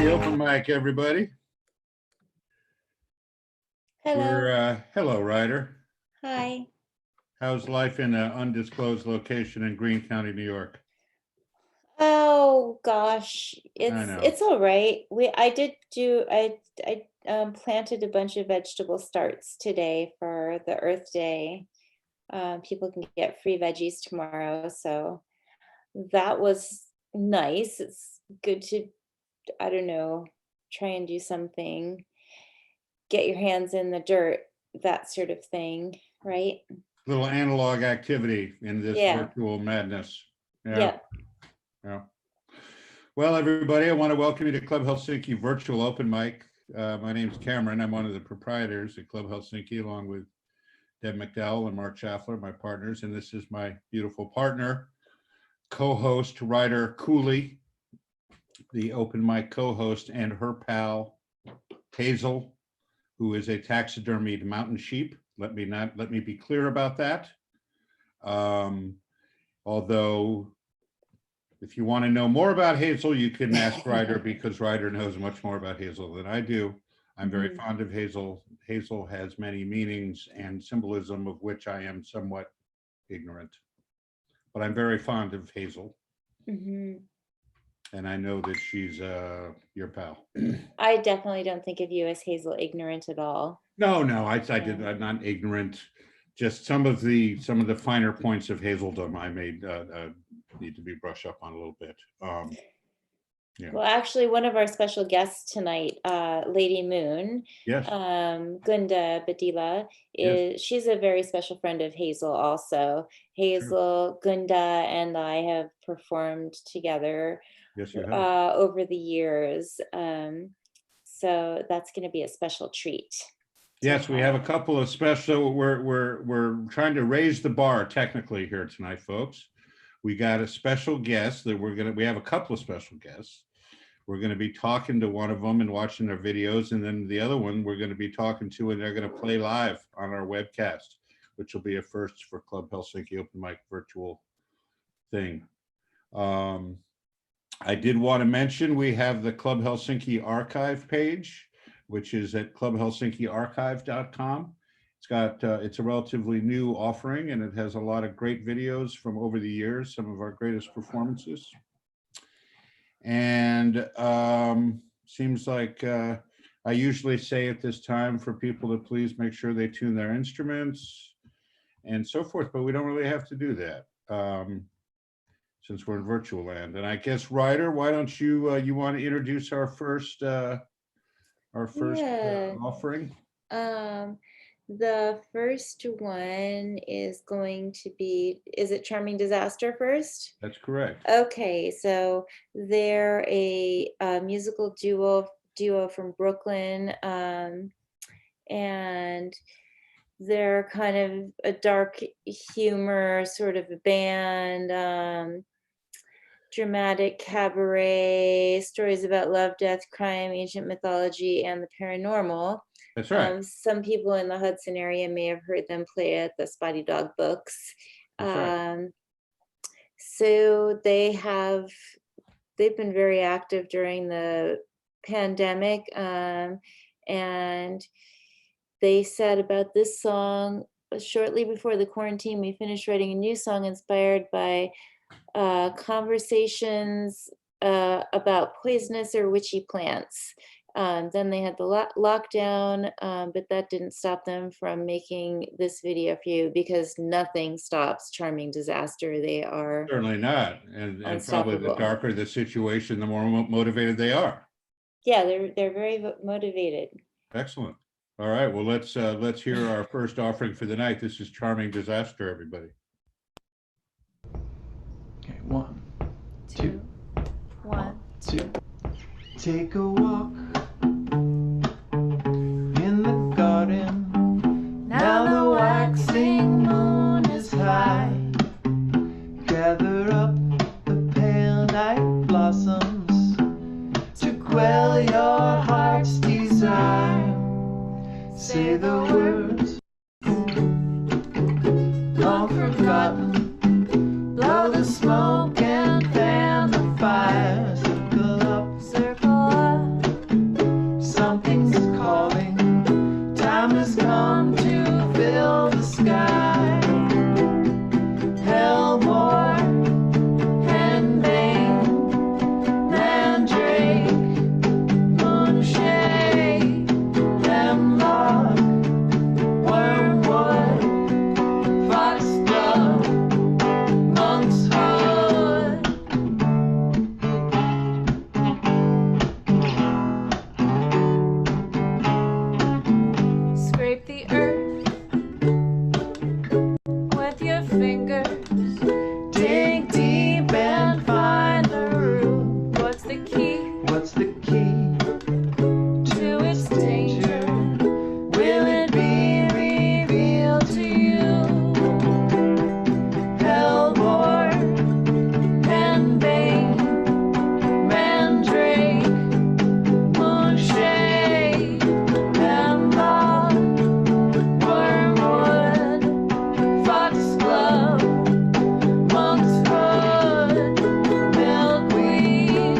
Open mic, everybody. Hello. Hello, Ryder. Hi. How's life in an undisclosed location in Greene County, New York? Oh gosh, it's all right. I planted a bunch of vegetable starts today for the Earth Day. People can get free veggies tomorrow, so that was nice. It's good to, I don't know, try and do something, get your hands in the dirt, that sort of thing, right? Little analog activity in this virtual madness. Yeah. Well, everybody, I want to welcome you to Club Helsinki Virtual Open Mic. My name is Cameron. I'm one of the proprietors at Club Helsinki, along with Deb McDowell and Mark Schaffler, my partners. And this is my beautiful partner, co-host, Ryder Cooley, the open mic co-host, and her pal, Hazel, who is a taxidermied mountain sheep. Let me be clear about that. Although, if you want to know more about Hazel, you can ask Ryder, because Ryder knows much more about Hazel than I do. I'm very fond of Hazel. Hazel has many meanings and symbolism of which I am somewhat ignorant. But I'm very fond of Hazel. And I know that she's your pal. I definitely don't think of you as Hazel ignorant at all. No, I'm not ignorant. Just some of the finer points of Hazeldom I made need to be brushed up on a little bit. Well, actually, one of our special guests tonight, Lady Moon, Gunda Badila, she's a very special friend of Hazel also. Hazel, Gunda, and I have performed together over the years. So that's going to be a special treat. Yes, we have a couple of special, we're trying to raise the bar technically here tonight, folks. We got a special guest that we have a couple of special guests. We're going to be talking to one of them and watching their videos, and then the other one we're going to be talking to, and they're going to play live on our webcast, which will be a first for Club Helsinki Open Mic virtual thing. I did want to mention we have the Club Helsinki archive page, which is at clubhelsinkiarchive.com. It's a relatively new offering, and it has a lot of great videos from over the years, some of our greatest performances. And seems like I usually say at this time for people to please make sure they tune their instruments and so forth, but we don't really have to do that since we're in virtual land. And I guess, Ryder, why don't you want to introduce our first offering? The first one is going to be, is it Charming Disaster first? That's correct. Okay, so they're a musical duo from Brooklyn, and they're kind of a dark humor sort of a band, dramatic cabaret, stories about love, death, crime, ancient mythology, and the paranormal. That's right. Some people in the Hudson area may have heard them play at the Spotty Dog Books. Right. So they've been very active during the pandemic, and they said about this song, shortly before the quarantine, we finished writing a new song inspired by conversations about poisonous or witchy plants. Then they had the lockdown, but that didn't stop them from making this video for you, because nothing stops Charming Disaster. They are certainly not, and probably the darker the situation, the more motivated they are. Yeah, they're very motivated. Excellent. All right, well, let's hear our first offering for the night. This is Charming Disaster, everybody. Okay, 1, 2, 1, 2. Take a walk in the garden. Now the waxing moon is high. Gather quell your heart's desire. Say the words long forgotten. Blow the smoke and fan the fire. Circle up. Something's calling. Time has come to fill the sky. Hellmore, Henbane, Mandrake, Moonshade, Hemlock, Wormwood, Foxglove, Monkshood. Scrape the earth with your fingers. Dig deep and find the root. What's the key? What's the key to its danger? Will it be revealed to you? Hellbore, Henbane, Mandrake, Moonshade, Hemlock, Wormwood, Foxglove, Monkshood, Milkweed,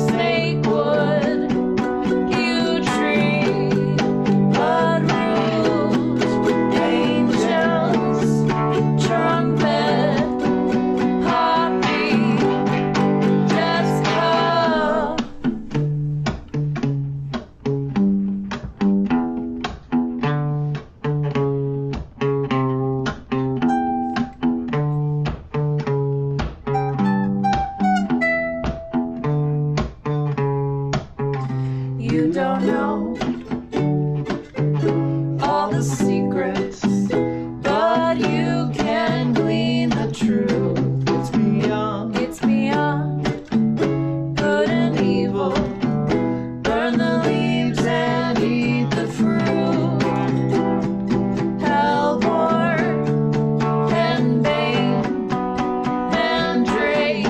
Snakewood, Yew Tree, Bloodroot, Angels, Trumpet, Poppy, Jessica. You don't know all the secrets, but you can glean the truth. It's beyond good and evil. Burn the leaves and eat the fruit. Hellbore, Henbane, Mandrake,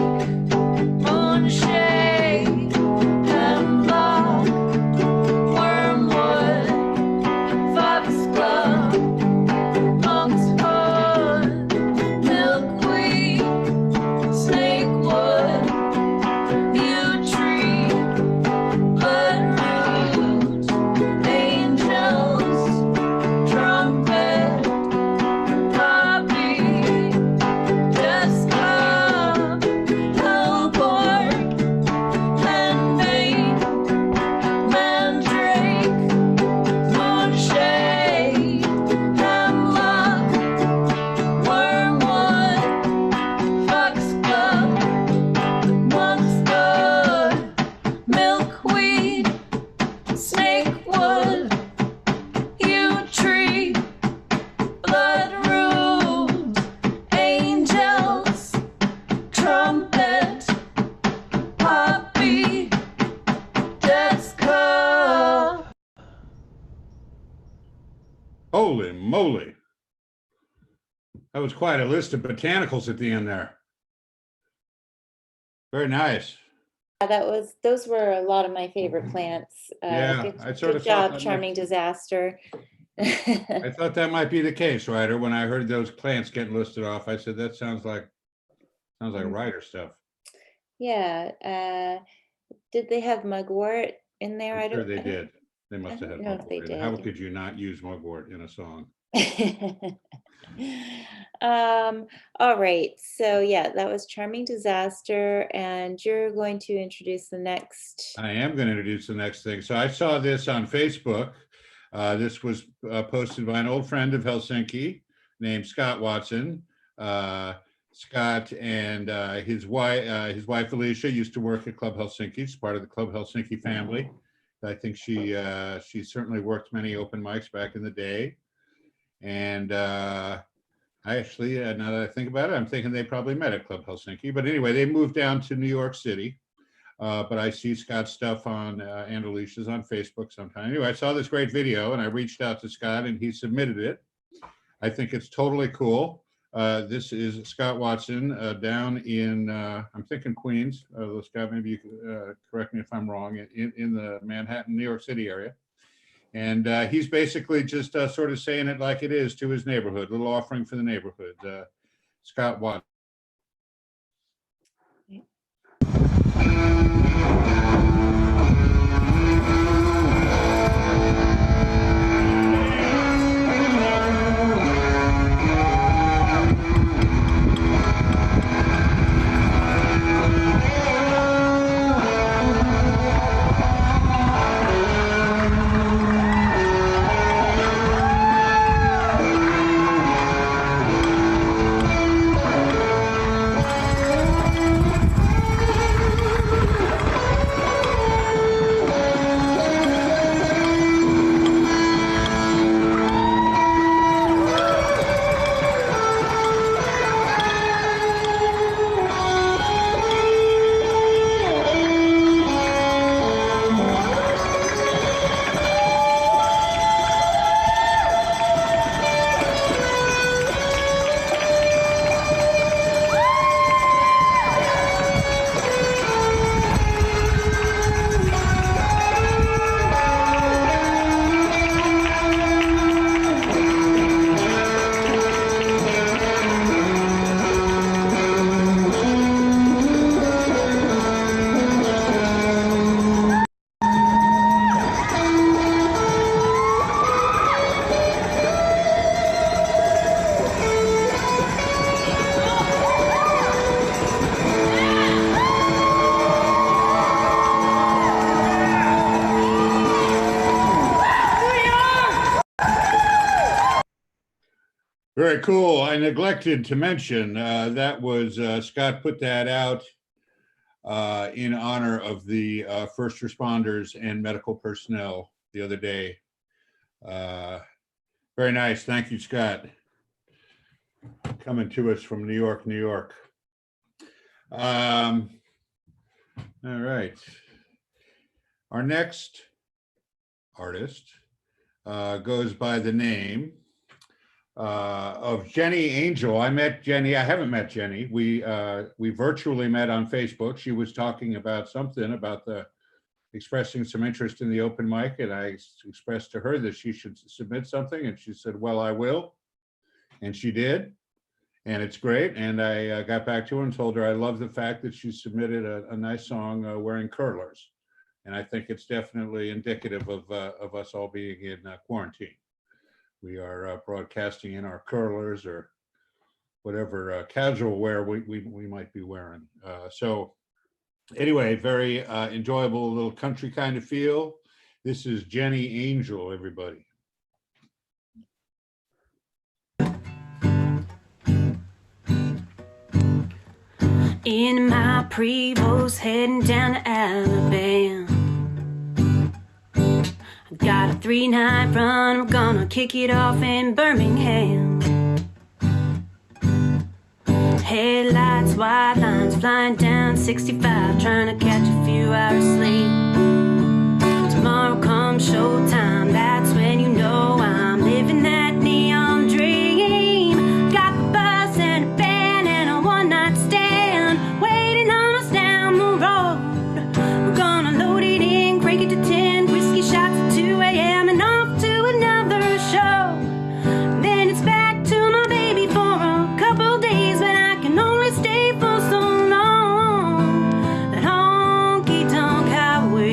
Moonshade, Hemlock, Wormwood, Foxglove, Monkshood, Milkweed, Snakewood, Yew Tree, Bloodroot, Angels, Trumpet, Poppy, Jessica, Hellbore, Henbane, Mandrake, Moonshade, Hemlock, Wormwood, Foxglove, Monkshood, Milkweed, Snakewood, Yew Tree, Bloodroot, Angels, Trumpet, Poppy, Jessica. Holy moly. That was quite a list of botanicals at the end there. Very nice. Those were a lot of my favorite plants. Yeah, Good, I sort good of thought job, that Charming Disaster. I thought that might be the case, Ryder. When I heard those plants getting listed off, I said, that sounds like Ryder stuff. Yeah. Did they have mugwort in there? I'm sure they did. They I must have don't had know if they mugwort. How did. could you not use mugwort in a song? All right. So yeah, that was Charming Disaster, and you're going to introduce the next. I am going to introduce the next thing. So I saw this on Facebook. This was posted by an old friend of Helsinki named Scott Watson. Scott and his wife Alicia used to work at Club Helsinki. She's part of the Club Helsinki family. I think she certainly worked many open mics back in the day. And I actually, now that I think about it, I'm thinking they probably met at Club Helsinki. But anyway, they moved down to New York City. But I see Scott's stuff on and Alicia's on Facebook sometime. Anyway, I saw this great video and I reached out to Scott and he submitted it. I think it's totally cool. This is Scott Watson down in, I'm thinking Queens. Scott, maybe you could correct me if I'm wrong, in the Manhattan, New York City area. And he's basically just sort of saying it like it is to his neighborhood, a little offering for the neighborhood. Scott Watson. Very cool. I neglected to mention that was Scott put that out in honor of the first responders and medical personnel the other day. Very nice. Thank you, Scott. Coming to us from New York, New York. All right. Our next artist goes by the name of Jennie Angel. I met Jennie. I haven't met Jennie. We virtually met on Facebook. She was talking about something about expressing some interest in the open mic, and I expressed to her that she should submit something, and she said, well, I will. And she did, and it's great. And I got back to her and told her I love the fact that she submitted a nice song wearing curlers. And I think it's definitely indicative of us all being in quarantine. We are broadcasting in our curlers or whatever casual wear we might be wearing. So anyway, very enjoyable little country kind of feel. This is Jennie Angel, everybody. In my Prevost heading down to Alabama. Got a 3-night run, we're gonna kick it off in Birmingham. Headlights, white lines, flying down 65, trying to catch a few hours sleep. Tomorrow comes showtime, that's when you know I'm living that neon dream. Got the bus and a band and a one-night stand waiting on us down the road. We're gonna load it in, crank it to 10, whiskey shots at 2 a.m. and off to another show. Then it's back to my baby for a couple days, but I can only stay for so long. That honky-tonk highway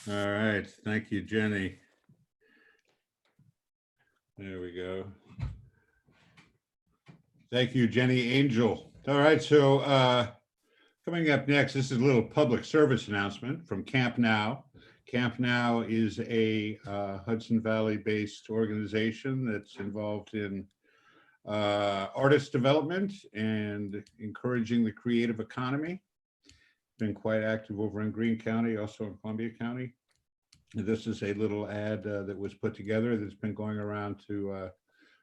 All right, thank you, Jenny. There we go. Thank you, Jenny Angel. All right, so coming up next, this is a little public service announcement from Camp Now. Camp Now is a Hudson Valley-based organization that's involved in artist development and encouraging the creative economy. Been quite active over in Greene County, also in Columbia County. This is a little ad that was put together that's been going around to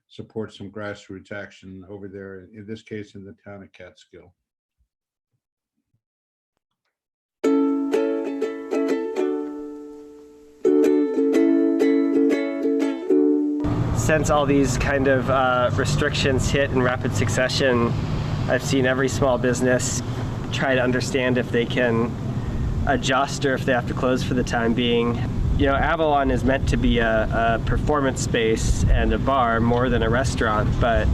support some grassroots action over there, in this case in the town of Catskill. Since all these kind of restrictions hit in rapid succession, I've seen every small business try to understand if they can adjust or if they have to close for the time being. You know, Avalon is meant to be a performance space and a bar more than a restaurant, but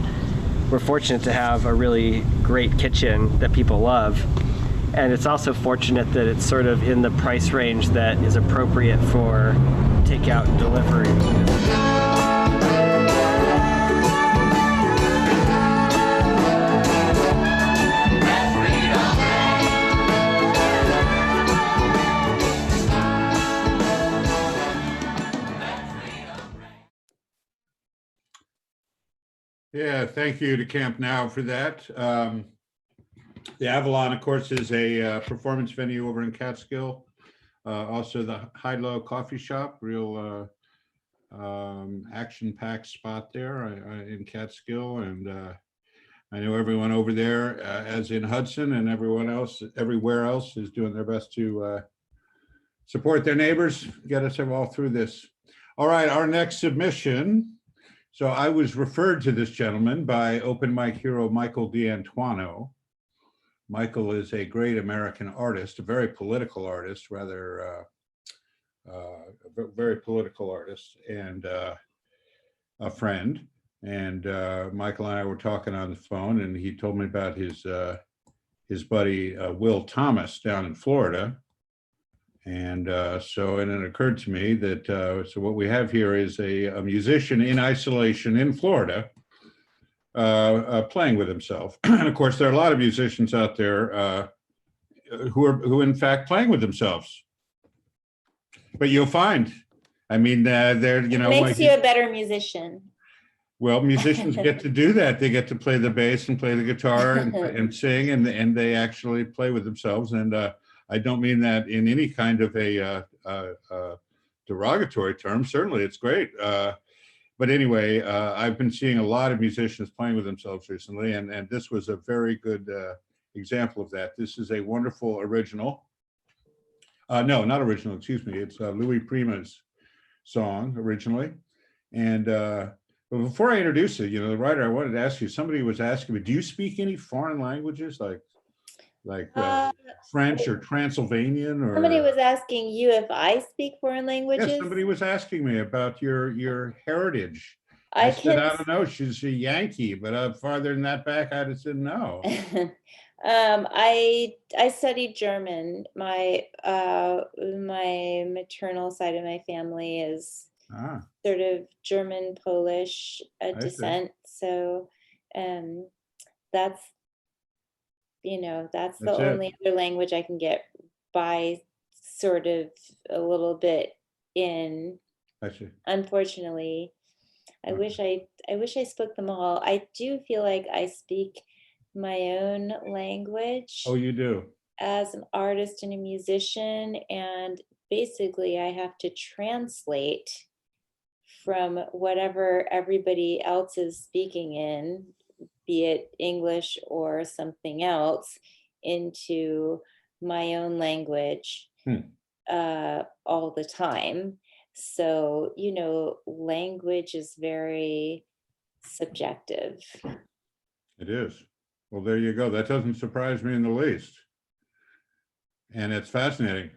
we're fortunate to have a really great kitchen that people love. And it's also fortunate that it's sort of in the price range that is appropriate for takeout and delivery. Yeah, thank you to Camp Now for that. The Avalon, of course, is a performance venue over in Catskill. Also the High Low Coffee Shop, real action-packed spot there in Catskill. And I know everyone over there, as in Hudson, and everyone else, everywhere else, is doing their best to support their neighbors, get us all through this. All right, our next submission. So I was referred to this gentleman by open mic hero Michael D'Antuono. Michael is a great American artist, a very political artist, rather very political artist, and a friend. And Michael and I were talking on the phone, and he told me about his buddy Will Thomas down in Florida. And and it occurred to me that so what we have here is a musician in isolation in Florida playing with himself. And of course, there are a lot of musicians out there who in fact playing with themselves. But you'll find, I mean, they're, you know, makes you a better musician. Well, musicians get to do that. They get to play the bass and play the guitar and sing, and they actually play with themselves. And I don't mean that in any kind of a derogatory term. Certainly, it's great. But anyway, I've been seeing a lot of musicians playing with themselves recently, and this was a very good example of that. This is a wonderful original. No, not original, excuse me. It's Louis Prima's song originally. And but before I introduce it, you know, the writer, I wanted to ask you, somebody was asking me, do you speak any foreign languages like French or Transylvanian? Or somebody was asking you if I speak foreign languages. Yes, somebody was asking me about your heritage. I said, I don't know, she's a Yankee, but farther than that back, I just didn't know. I studied German. My my maternal side of my family is sort of German Polish descent. So that's, you know, that's the only other language I can get by sort of a little bit in. Unfortunately, I wish I spoke them all. I do feel like I speak my own language. Oh, you do? As an artist and a musician, and basically I have to translate from whatever everybody else is speaking in, be it English or something else, into my own language all the time. So, you know, language is very subjective. It is. Well, there you go. That doesn't surprise me in the least. And it's fascinating.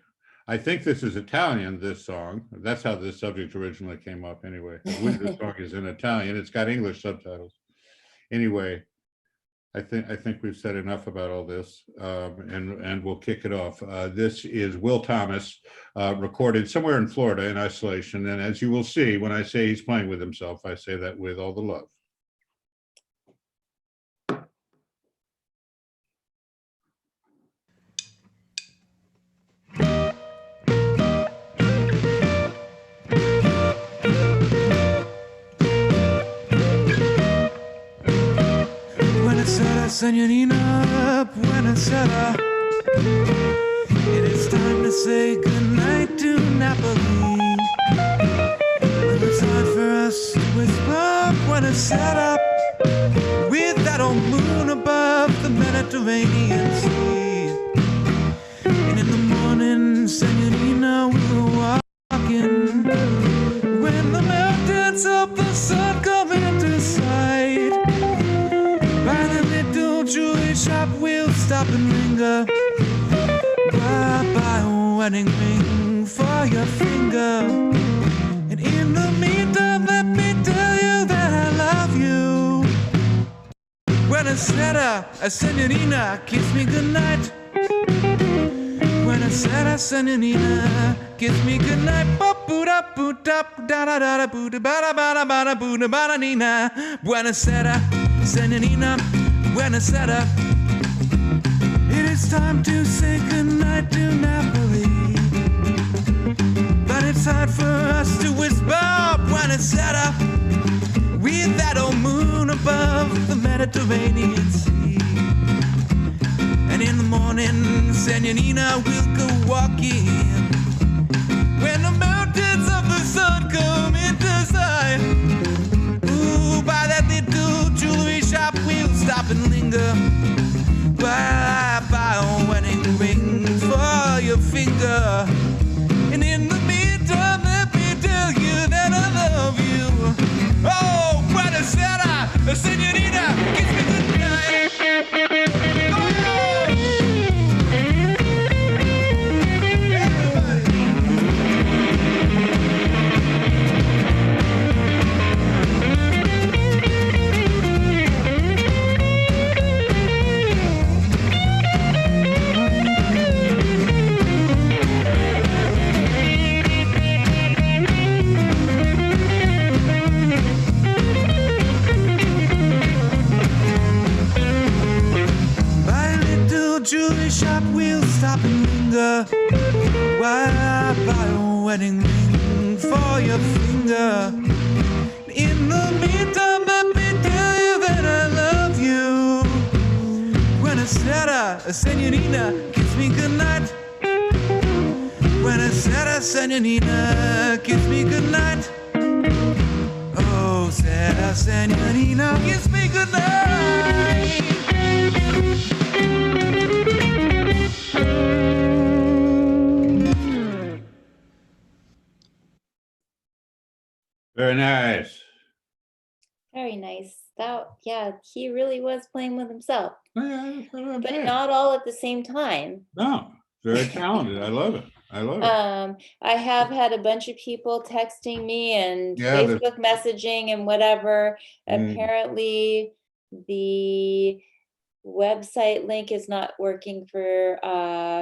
I think this is Italian, this song. That's how this subject originally came up anyway. This song is in Italian. It's got English subtitles. Anyway, I think we've said enough about all this, and we'll kick it off. This is Will Thomas, recorded somewhere in Florida in isolation. And as you will see, when I say he's playing with himself, I say that with all the love. Senorina, buonasera. It is time to say goodnight to Napoli. Well, it's hard for us to whisper buonasera with that old moon above the Mediterranean Sea. And in the morning, Senorina, we're walking when the mountains of the sun come into sight. By the little jewelry shop, we'll stop and linger. Buy a wedding ring for your finger. And in the meantime, let me tell you that I love you. Buonasera, senorina, kiss me goodnight. Buonasera, senorina, kiss me goodnight. Buonasera, senorina, buonasera. It is time to say goodnight to Napoli. But it's hard for us to whisper buonasera with that old moon above the Mediterranean Sea. And in the morning, senorina, we'll go walking when the mountains of the sun come into sight. Ooh, by that little jewelry shop, we'll stop and linger. Buy a wedding ring for your finger. And in the meantime, let me tell you that I love you. Oh, buonasera, senorita, kiss me goodnight. Jewelry shop, we'll stop and linger. Why buy a wedding ring for your finger? In the meantime, let me tell you that I love you. Buonasera, senorina, kiss me goodnight. Buonasera, senorina, kiss me goodnight. Oh, Sera, senorina, kiss me goodnight. Very nice. Very nice. That, yeah, he really was playing with himself, Oh, yeah, that's what I'm but saying. not all at the same time. No, very talented. I love it. I love it. I have had a bunch of people texting me and Yeah, there's- Facebook messaging and whatever. Mm. Apparently, the website link is not working for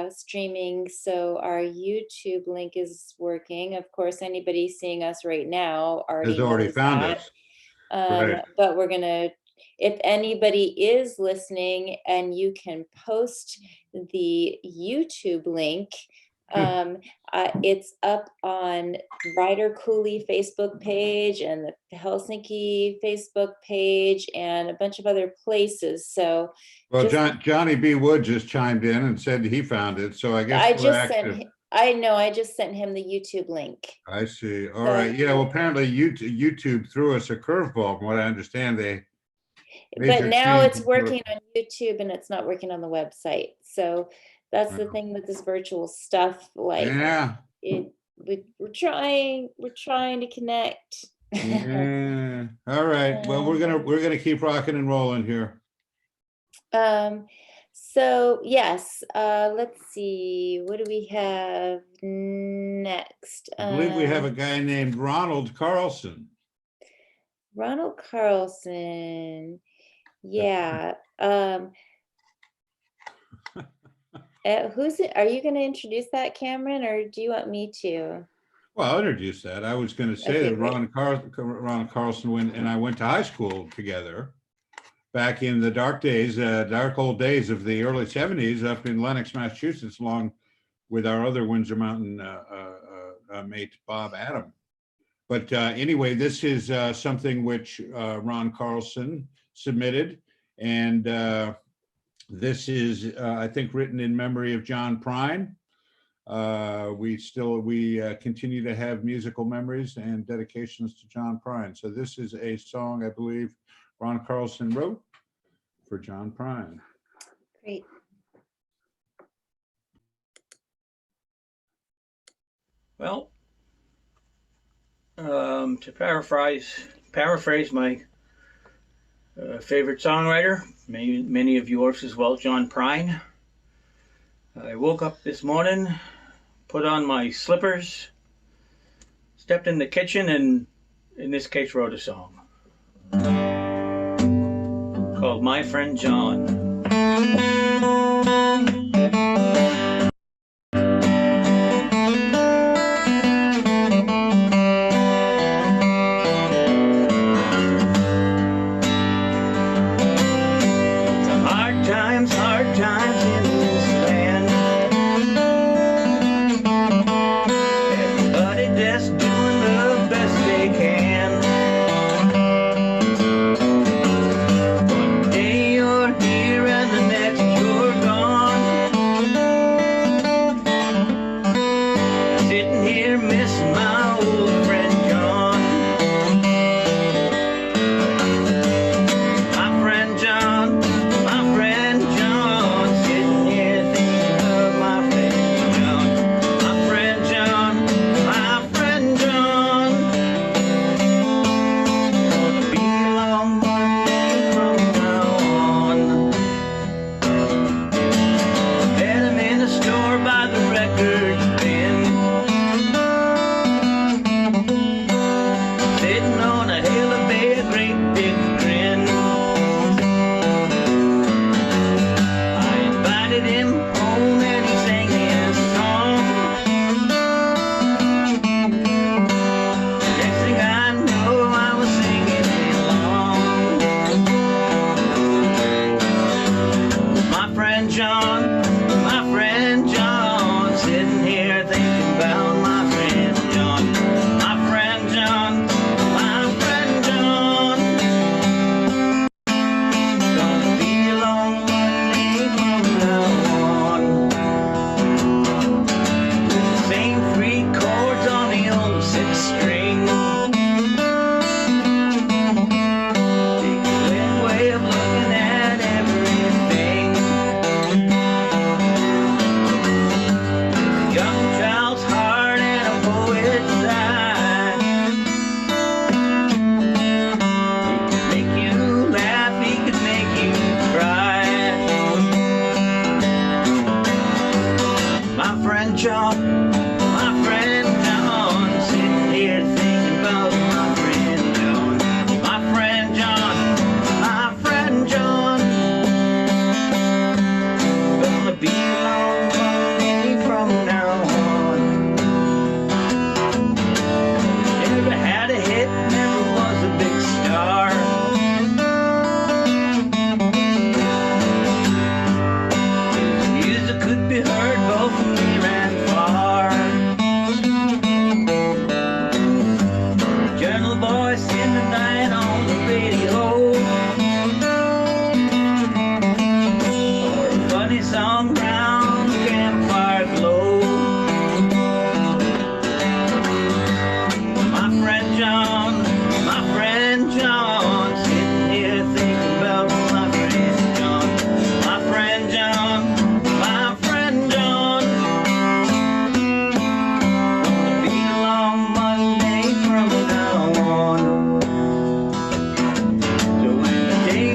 streaming, so our YouTube link is working. Of course, anybody seeing us right now Has already knows found that. us. Right. But we're gonna, if anybody is listening and you can post the YouTube link, it's up on Ryder Cooley Facebook page and the Helsinki Facebook page and a bunch of other places. So Well, just- Johnny B. Wood just chimed in and said he found it. So I guess I we're just active. sent, I know, I just sent him the YouTube link. I see. All So- right. Yeah. Well, apparently YouTube threw us a curveball. From what I understand, they. But major now change it's in working on YouTube and it's not working on the website. So that's the Wow. thing with this virtual stuff, like Yeah. we're trying to connect. Yeah. All right. Well, we're gonna keep rocking and rolling here. So yes, let's see, what do we have next? I believe we have a guy named Ronald Carlson. Ronald Carlson. Yeah. Are you going to introduce that, Cameron, or do you want me to? Well, I'll introduce that. I was going to say Okay, that great. Ronald Carlson and I went to high school together back in the dark old days of the early 70s up in Lenox, Massachusetts, along with our other Windsor Mountain mate, Bob Adam. But anyway, this is something which Ron Carlson submitted. And this is, I think, written in memory of John Prine. We continue to have musical memories and dedications to John Prine. So this is a song I believe Ron Carlson wrote for John Prine. Great. Well, to paraphrase my favorite songwriter, many of yours as well, John Prine. I woke up this morning, put on my slippers, stepped in the kitchen, and in this case wrote a song called My Friend John.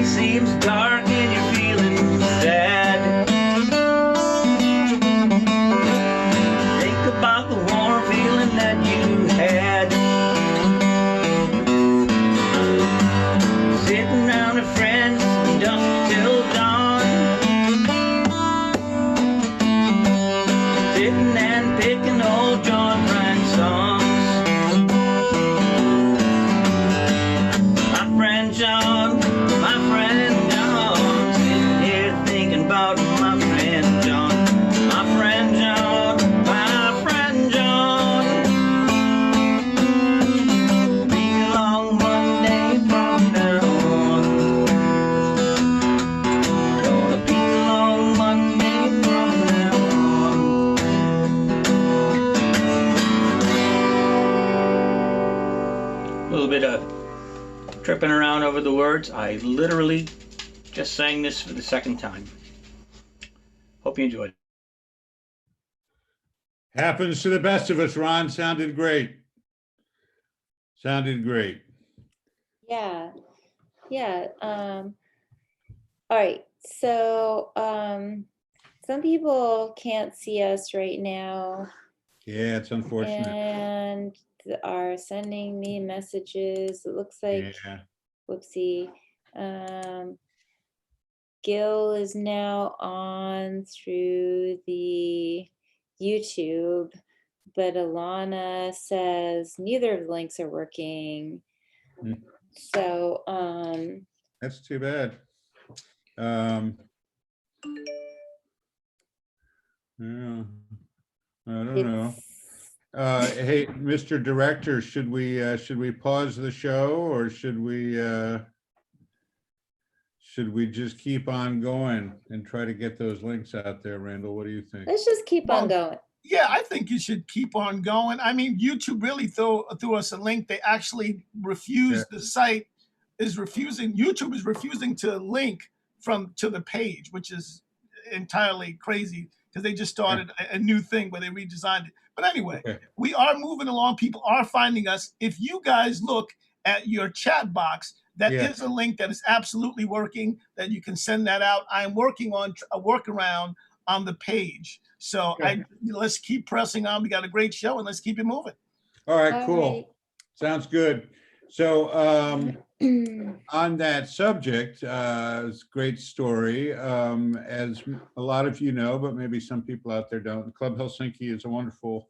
Seems dark and you're feeling sad. tripping around over the words. I literally just sang this for the second time. Hope you enjoyed it. Happens to the best of us, Ron. Sounded great. Sounded great. Yeah. Yeah. All right. So some people can't see us right now Yeah, it's unfortunate. and are sending me messages. It looks like, Yeah. whoopsie. Gill is now on through the YouTube, but Ilana says neither of the links are working. Mm. So That's too bad. Yeah, I don't know. Hey, Mr. Director, should we pause the show, or should we just keep on going and try to get those links out there? Randall, what do you think? let's just keep on going. Yeah, I think you should keep on going. I mean, YouTube really threw us a link. They actually refused. The site is refusing. YouTube is refusing to link to the page, which is entirely crazy because they just started a new thing where they redesigned it. But anyway, we are moving along. People are finding us. If you guys look at your chat box, that is a link that is absolutely working, that you can send that out. I'm working on a workaround on the page. So let's keep pressing on. We got a great show, and let's keep it moving. All right, cool. Sounds good. So on that subject, it's a great story. As a lot of you know, but maybe some people out there don't, Club Helsinki is a wonderful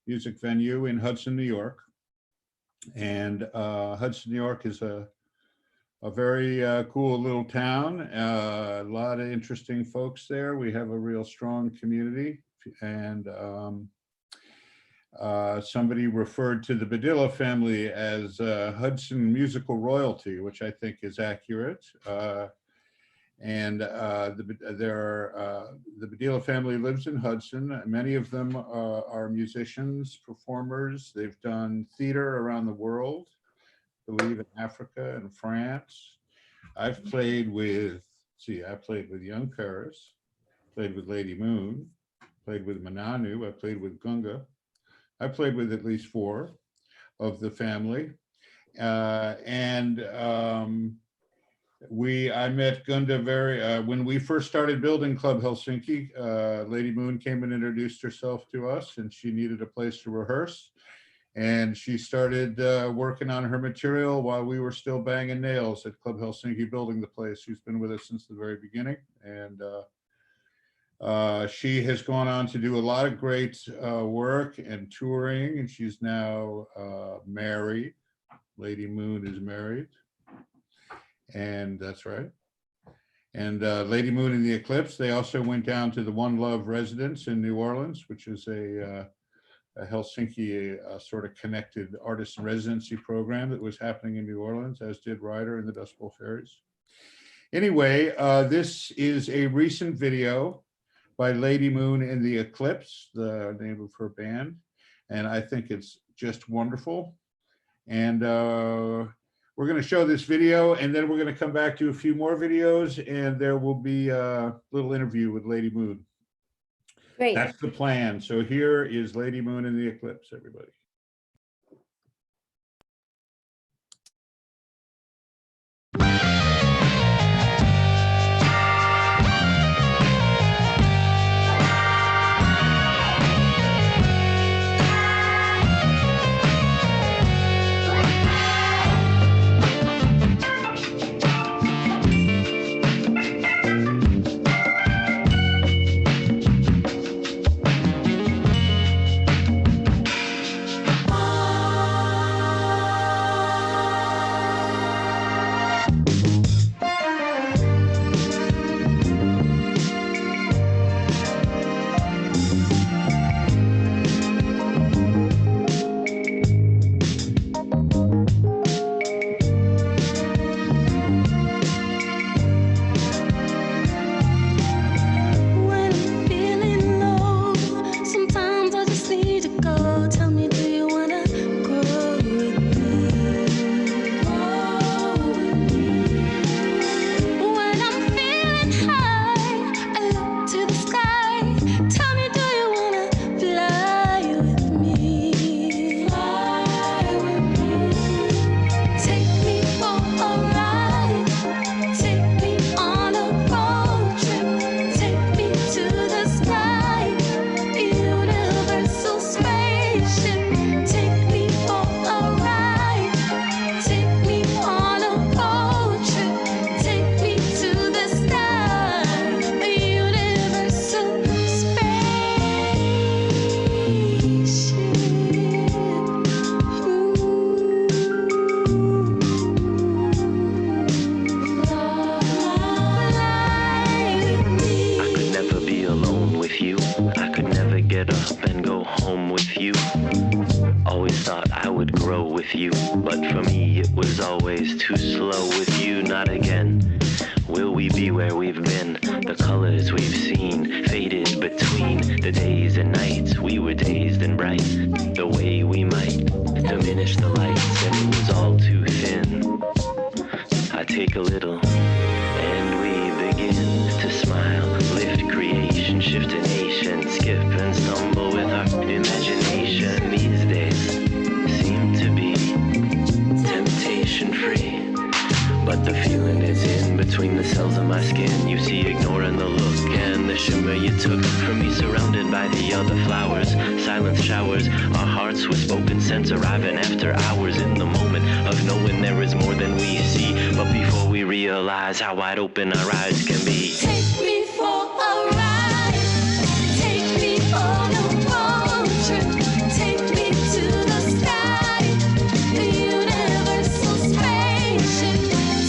music venue in Hudson, New York. And Hudson, New York is a very cool little town. A lot of interesting folks there. We have a real strong community. And somebody referred to the Badilla family as Hudson musical royalty, which I think is accurate. The Badilla family lives in Hudson. Many of them are musicians, performers. They've done theater around the world, I believe in Africa and France. I've played with, I played with Young Paris, played with Lady Moon, played with Mananu, I played with Gunga. I played with at least 4 of the family. I met Gunda when we first started building Club Helsinki. Lady Moon came and introduced herself to us, and she needed a place to rehearse. And she started working on her material while we were still banging nails at Club Helsinki, building the place. She's been with us since the very beginning. And she has gone on to do a lot of great work and touring, and she's now married. Lady Moon is married. And that's right. And Lady Moon and the Eclipse, they also went down to the One Love residence in New Orleans, which is a Helsinki sort of connected artist in residency program that was happening in New Orleans, as did Ryder and the Dust Bowl Fairies. Anyway, this is a recent video by Lady Moon and the Eclipse, the name of her band. And I think it's just wonderful. And we're going to show this video, and then we're going to come back to a few more videos, and there will be a little interview with Lady Moon. Great. That's the plan. So here is Lady Moon and the Eclipse, everybody. with you. But for me, it was always too slow with you. Not again. Will we be where we've been? The colors we've seen faded between the days and nights. We were dazed and bright, the way we might diminish the lights, and it was all too thin. I take a little, and we begin to smile, lift creation, shift a nation, skip and stumble with our imagination. These days seem to be temptation free. But the feeling is in between the cells of my skin. You see, ignoring the look and the shimmer you took from me, surrounded by the other flowers. Silence showers our hearts with spoken sense, arriving after hours in the moment of knowing there is more than we see. But before we realize how wide open our eyes can be. Take me for a ride. Take me on a road trip. Take me to the sky. The universal spaceship.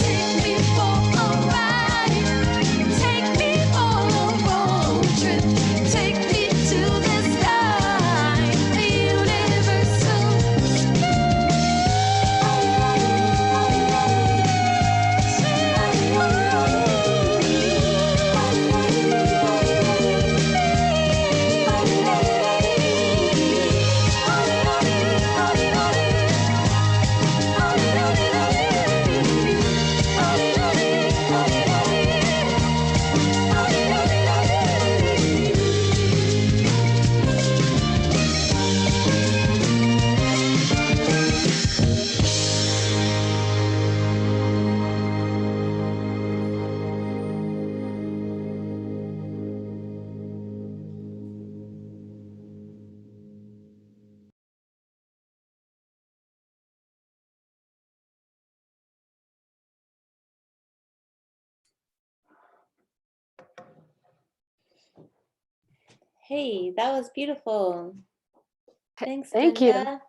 Take me for a ride. Take me on a road trip. Take me to the sky. The universal. Hey, that was beautiful. Thanks, Thank you. Linda.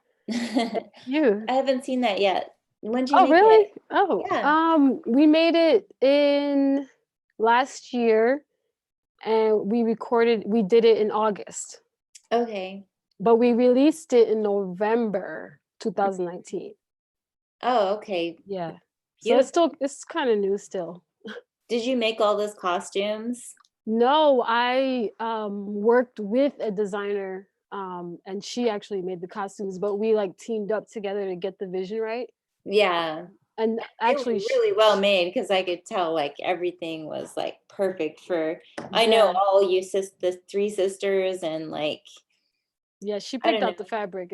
You. I haven't seen that yet. When did you Oh, make really? it? Oh, Yeah. we made it in last year, and we did it in August, Okay. but we released it in November 2019. Oh, okay. Yeah. So Beautiful. it's kind of new still. Did you make all those costumes? No, I worked with a designer, and she actually made the costumes, but we like teamed up together to get the vision right. Yeah. And They were actually, really well made because I could tell like everything was like perfect for, I know yeah, all you the three sisters and like, yeah, she I picked don't out the know. fabric.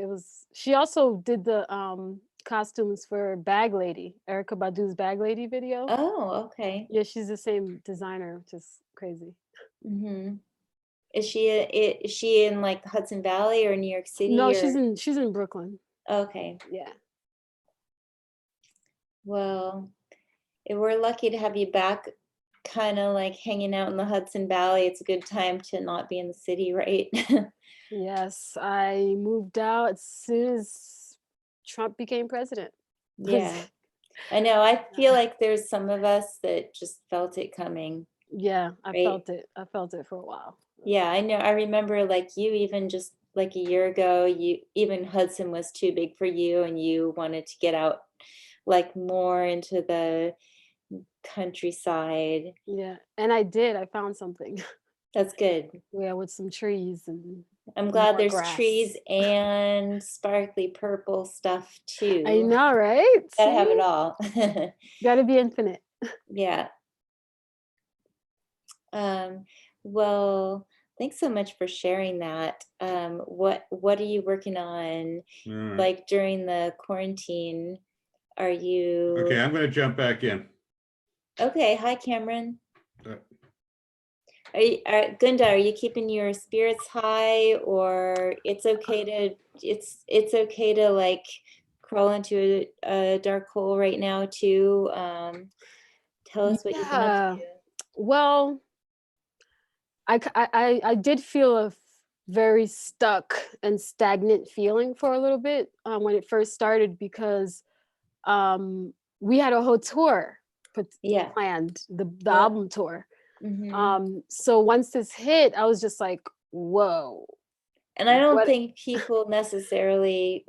She also did the costumes for Bag Lady, Erica Badu's Bag Lady video. Oh, okay. Yeah, she's the same designer, which is crazy. Mm-hmm. Is she in like Hudson Valley or New York City No, or? she's in Brooklyn. Okay. Yeah. Well, we're lucky to have you back, kind of like hanging out in the Hudson Valley. It's a good time to not be in the city, right? Yes, I moved out as soon as Trump became president. Yeah. I know. I feel like there's some of us that just felt it coming. Yeah, I right? felt it. I felt it for a while. Yeah, I know. I remember like you even just like a year ago, even Hudson was too big for you and you wanted to get out like more into the countryside. Yeah, and I did. I found something. That's good. Yeah, with some trees and I'm glad more there's grass. trees and sparkly purple stuff too. I know, right? Gotta have See? it all. Gotta be infinite. Yeah. Well, thanks so much for sharing that. What are you working on like during the quarantine? Are you Okay, I'm going to jump back in. okay? Hi, Cameron. Gunda, are you keeping your spirits high, or it's okay to like crawl into a dark hole right now too? Tell us what you've been up to. Well, I did feel a very stuck and stagnant feeling for a little bit when it first started, because we had a whole tour planned, the album tour. Mm-hmm. So once this hit, I was just like, whoa. And I don't think people necessarily,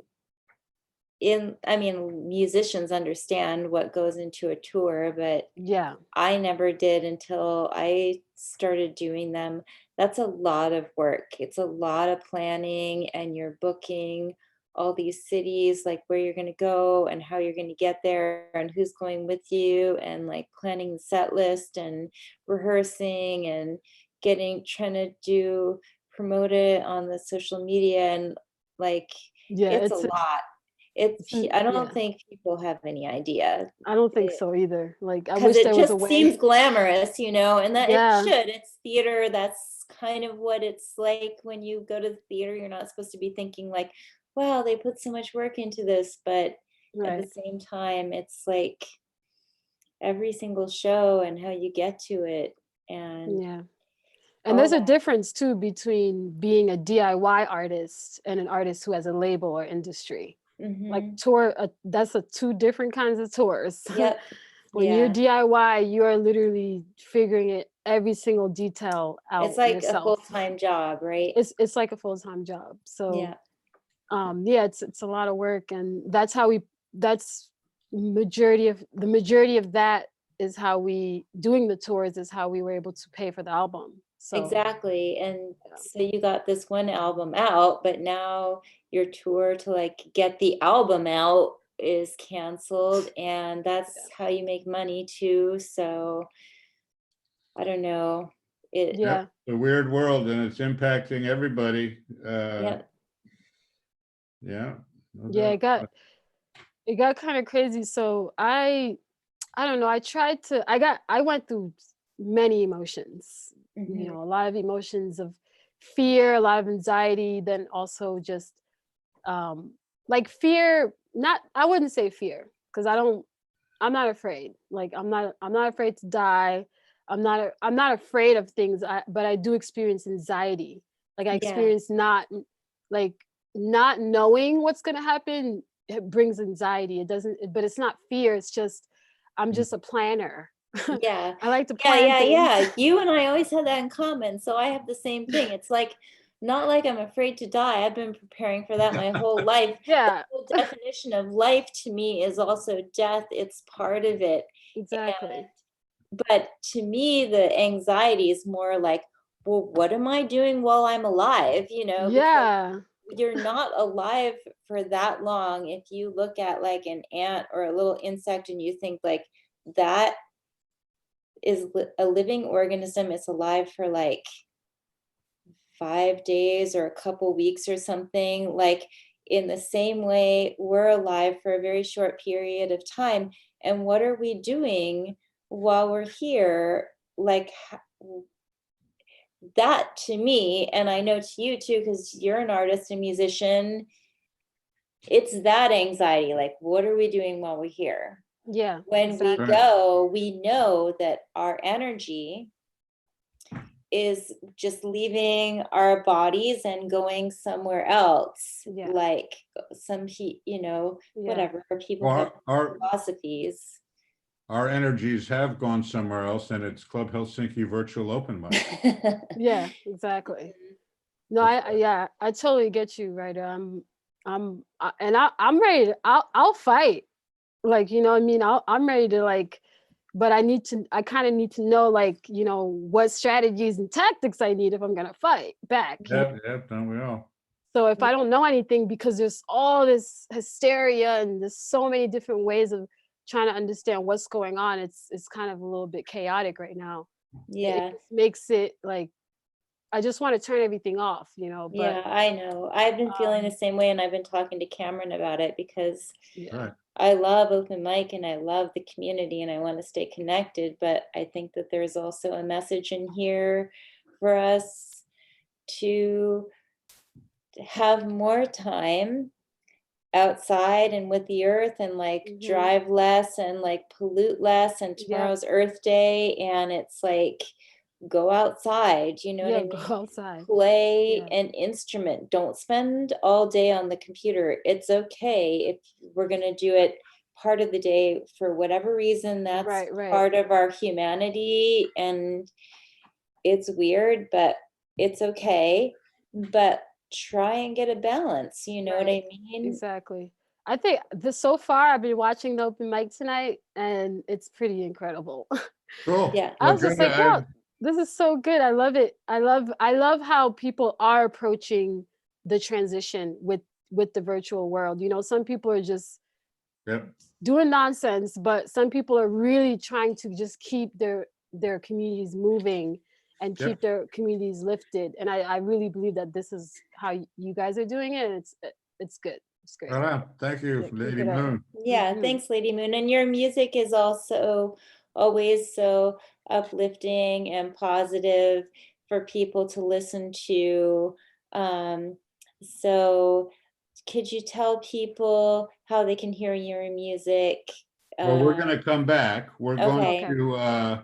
I mean, musicians understand what goes into a tour, but Yeah. I never did until I started doing them. That's a lot of work. It's a lot of planning, and you're booking all these cities, like where you're going to go and how you're going to get there and who's going with you, and like planning the set list and rehearsing and trying to promote it on the social media, and like, Yeah, it's a lot. I don't yeah. think people have any idea. I don't think so either. Like, I Because wish it there was a just way. seems glamorous, and that Yeah. it should. It's theater. That's kind of what it's like when you go to the theater. You're not supposed to be thinking like, wow, they put so much work into this. But at the same time, it's like every single show and how you get to it. And yeah. And there's a difference too between being a DIY artist and an artist who has a label or industry. Like that's two different kinds of tours. Yep. When you're DIY, you are literally figuring it every single detail out. It's like yourself. a full-time job, right? It's like a full-time job. So yeah, it's a lot of work, and that's majority of that is how we doing the tours is how we were able to pay for the album. So exactly. And so you got this one album out, but now your tour to like get the album out is canceled, and that's how you make money too. So I don't know. It's a weird world, and it's impacting everybody. Yeah. Yeah, it got kind of crazy. So I don't know. I went through many emotions, a lot of emotions of fear, a lot of anxiety, then also just like fear, I wouldn't say fear, because I'm not afraid. Like I'm not afraid to die. I'm not afraid of things, but I do experience anxiety. Like I experience not knowing what's going to happen. It brings anxiety. It doesn't, but it's not fear. It's just, I'm just a planner. Yeah. I like to plan things. Yeah. You and I always had that in common. So I have the same thing. It's like, not like I'm afraid to die. I've been preparing for that my whole life. Yeah. The whole definition of life to me is also death. It's part of it. Exactly. But to me, the anxiety is more like, well, what am I doing while I'm alive? Yeah. Because you're not alive for that long. If you look at like an ant or a little insect and you think like that is a living organism, it's alive for like 5 days or a couple weeks or something. Like in the same way, we're alive for a very short period of time. And what are we doing while we're here? Like that to me, and I know to you too, because you're an artist and musician, it's that anxiety. Like, what are we doing while we're here? Yeah. When we go, we know that our energy is just leaving our bodies and going somewhere else. Yeah. Like some whatever people have philosophies. Our energies have gone somewhere else, and it's Club Helsinki Virtual Open Mic. Yeah, exactly. No, I totally get you, right? I'm ready to, I'll fight. Like, what I mean? I'm ready to like, but I kind of need to know like, what strategies and tactics I need if I'm going to fight back. Yep, don't we all? So if I don't know anything, because there's all this hysteria and there's so many different ways of trying to understand what's going on, it's kind of a little bit chaotic right now. Yeah. It just makes it like, I just want to turn everything off, but yeah, I know. I've been feeling the same way, and I've been talking to Cameron about it because I love open mic and I love the community and I want to stay connected, but I think that there's also a message in here for us to have more time outside and with the earth, and like drive less and like pollute less, and tomorrow's Earth Day, and it's like go outside, what I mean? Go outside, play an instrument. Don't spend all day on the computer. It's okay if we're going to do it part of the day for whatever reason. That's part of our humanity, and it's weird, but it's okay. But try and get a balance, what I mean? Exactly. I think so far I've been watching the open mic tonight, and it's pretty incredible. Cool. Yeah. I was just like, wow, this is so good. I love it. I love how people are approaching the transition with the virtual world. You know, some people are just doing nonsense, but some people are really trying to just keep their communities moving and keep their communities lifted. And I really believe that this is how you guys are doing it. It's good. It's great. Thank you, Lady Moon. Yeah, thanks, Lady Moon. And your music is also always so uplifting and positive for people to listen to. So could you tell people how they can hear your music? Well, we're going to come back. We're going Okay. to,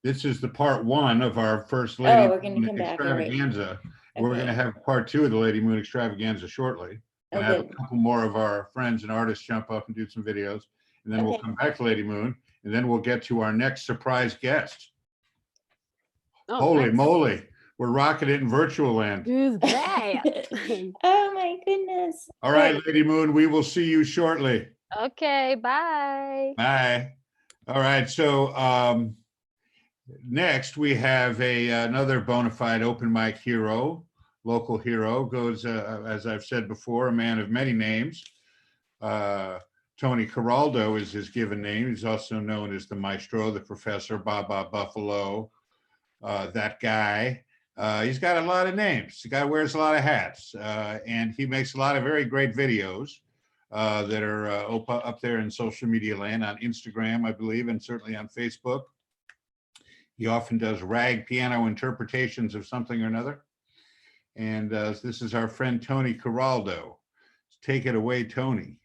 this is the part 1 of our first Lady we're going to come Moon back. All right. extravaganza. We're Okay. going to have part 2 of the Lady Moon extravaganza shortly. And have a couple more of our friends and artists jump up and do some videos. And then we'll come back to Lady Moon. And then we'll get to our next surprise guest. Holy moly. We're rocking it in virtual land. Who's that? Oh my goodness. All right, Lady Moon, we will see you shortly. Okay, bye. Bye. All right, so next we have another bona fide open mic hero, local hero, goes, as I've said before, a man of many names. Tony Caraldo is his given name. He's also known as the Maestro, the Professor, Baba Buffalo, that guy. He's got a lot of names. The guy wears a lot of hats, and he makes a lot of very great videos that are up there in social media land, on Instagram, I believe, and certainly on Facebook. He often does rag piano interpretations of something or another. And this is our friend Tony Caraldo. Take it away, Tony.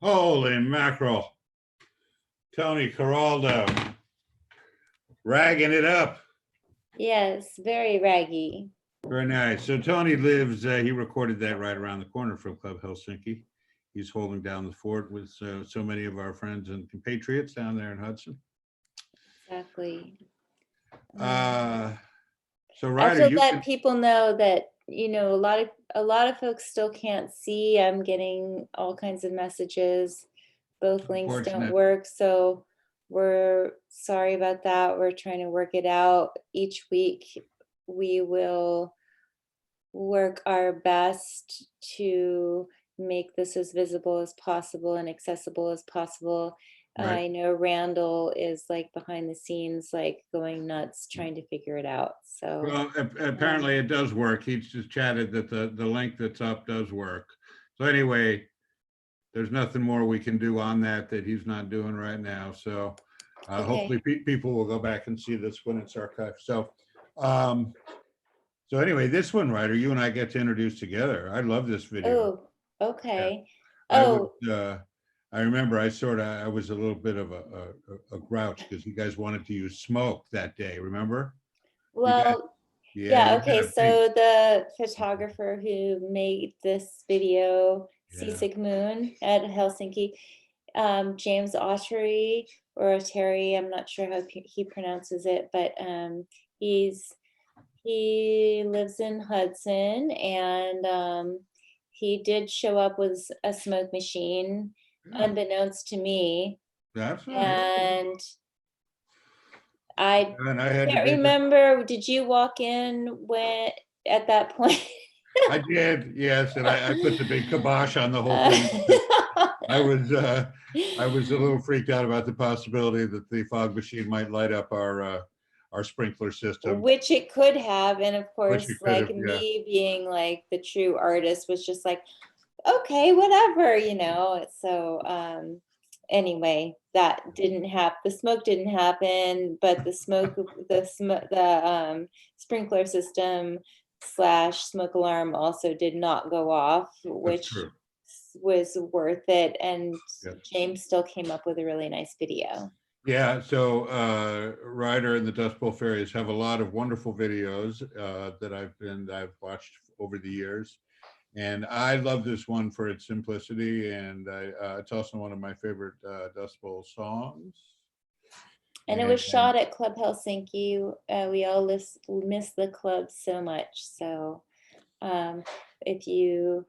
Holy mackerel. Tony Caraldo, ragging it up. Yes, very raggy. Very nice. So Tony lives, he recorded that right around the corner from Club Helsinki. He's holding down the fort with so many of our friends and compatriots down there in Hudson. Exactly. So I Ryder, should you let people know that you know, a lot of folks still can't see. I'm getting all kinds of messages. Both links don't Unfortunate. work, so we're sorry about that. We're trying to work it out. Each week we will work our best to make this as visible as possible and accessible as possible. Right. I know Randall is like behind the scenes, like going nuts trying to figure it out. So Well, apparently it does work. He's just chatted that the link that's up does work. So anyway, there's nothing more we can do on that he's not doing right now. So Okay. hopefully people will go back and see this when it's archived. So so anyway, this one, Ryder, you and I get to introduce together. I love this video. oh, okay. I Oh, would, I remember I was a little bit of a grouch because you guys wanted to use smoke that day, remember? well, yeah, okay. So the photographer who made this video, Seasick Moon at Helsinki, James Ottery or Ottery, I'm not sure how he pronounces it, but he lives in Hudson, and he did show up with a smoke machine, unbeknownst to me. That's right. And I had can't remember, did you walk in at that point? I did, yes, and I put the big kibosh on the whole thing. I was a little freaked out about the possibility that the fog machine might light up our sprinkler system. Which it could have, and of course, like me being like the true artist was just like, okay, whatever, you know. So anyway, that didn't happen. The smoke didn't happen, but the sprinkler system / smoke alarm also did not go off, which was worth it. And James still came up with a really nice video. Yeah, so Ryder and the Dust Bowl Fairies have a lot of wonderful videos that I've watched over the years, and I love this one for its simplicity, and it's also one of my favorite Dust Bowl songs. And it was shot at Club Helsinki. We all miss the club so much. So if you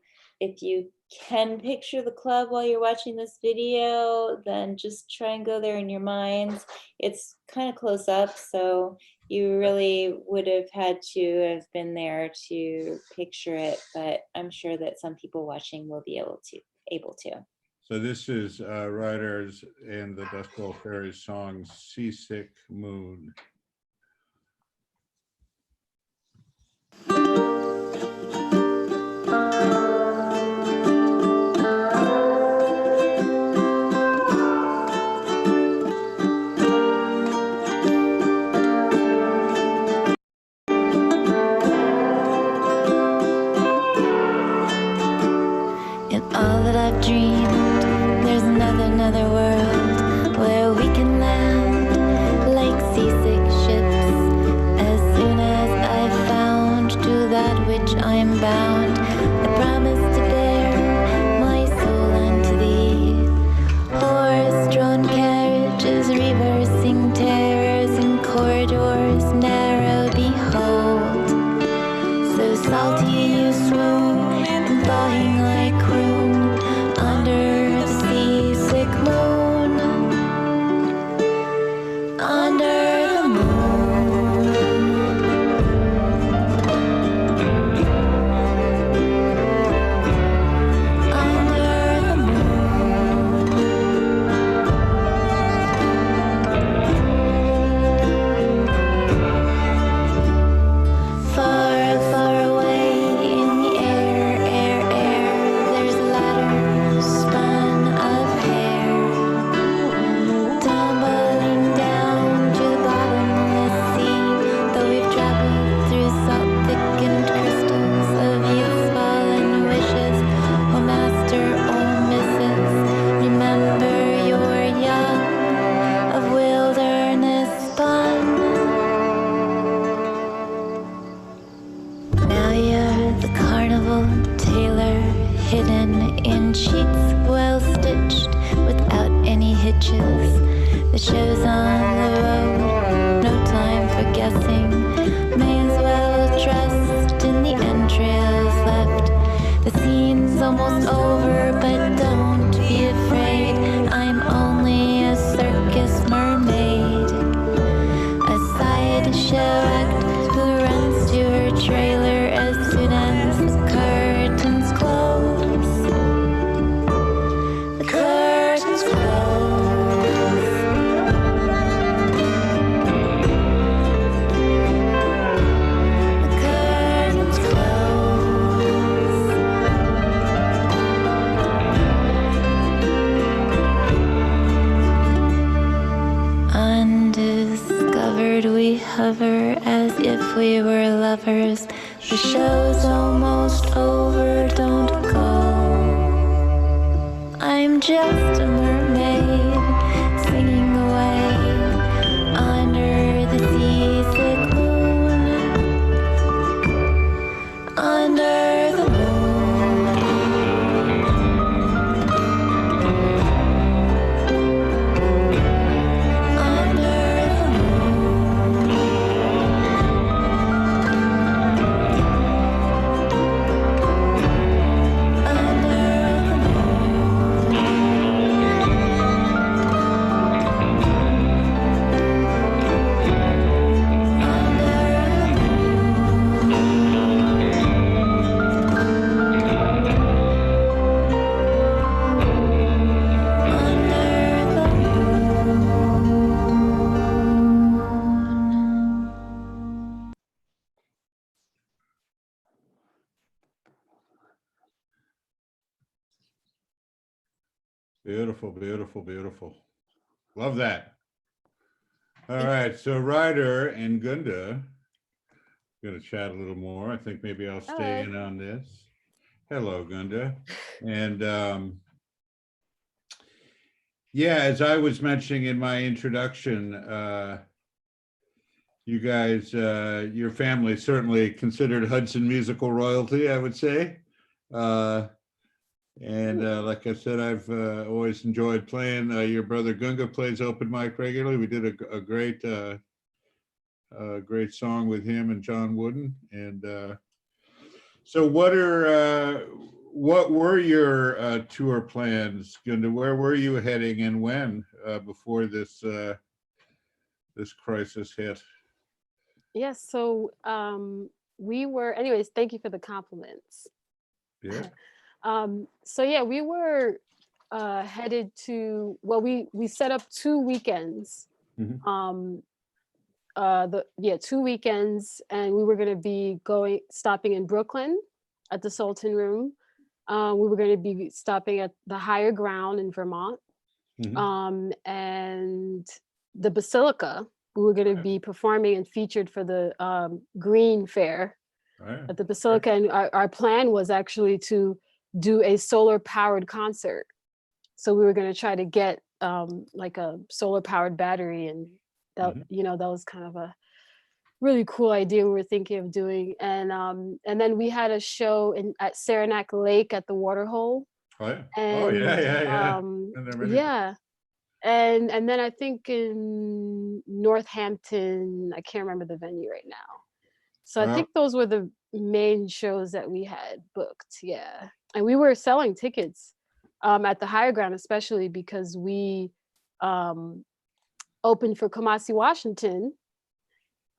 can picture the club while you're watching this video, then just try and go there in your minds. It's kind of close up, so you really would have had to have been there to picture it, but I'm sure that some people watching will be able to. So this is Ryder's and the Dust Bowl Fairies song, Seasick Moon. Another world where we can land like seasick ships. As soon as I found to that which I'm bound, I promise to bear my soul unto thee. Horse-drawn carriages reversing terrors and corridors narrow behold. So salty you swoon and thawing like croon under seasick moon, under the moon. Under the moon. Far, far away in the air, there's a ladder spun of hair, tumbling down to the bottomless sea. Though we've traveled through salt thickened crystals of youth's fallen wishes, oh master, oh missus, remember you're young, of wilderness spun. Now you're the carnival tailor, hidden in sheets well stitched without any hitches. The show's on the road, no time for guessing. May as well trust in the entrance. almost over, but don't be afraid. I'm only a circus mermaid, a sideshow act who runs to her trailer as soon as the curtains close. The curtains close. The curtains close. Undiscovered, we hover as if we were lovers. The show's almost over, don't go. I'm just a mermaid singing away under the seasick moon. Under the moon. Under the moon. Beautiful, beautiful, beautiful. Love that. All right, so Ryder and Gunda, going to chat a little more. I think maybe I'll stay in on this. Hello, Gunda. And yeah, as I was mentioning in my introduction, you guys, your family certainly considered Hudson musical royalty, I would say. Like I said, I've always enjoyed playing. Your brother Gunga plays open mic regularly. We did a great great song with him and John Wooden. And so what were your tour plans, Gunda? Where were you heading and when before this this crisis hit? Yes, so we were, anyways, thank you for the compliments. Yeah. So yeah, we were headed to, well, we set up 2 weekends. Mhm. 2 weekends, and we were going to be stopping in Brooklyn at the Sultan Room. We were going to be stopping at the Higher Ground in Vermont. Mhm. And the Basilica. We were going to be performing and featured for the Green Fair at the Basilica. And our plan was actually to do a solar powered concert. So we were going to try to get like a solar powered battery, and that, you know, that was kind of a really cool idea we were thinking of doing. And then we had a show at Saranac Lake at the Waterhole. Oh yeah. And, yeah. And then I think in Northampton, I can't remember the venue right now. So I think those were the main shows that we had booked. Yeah. And we were selling tickets at the Higher Ground, especially because we opened for Kamasi Washington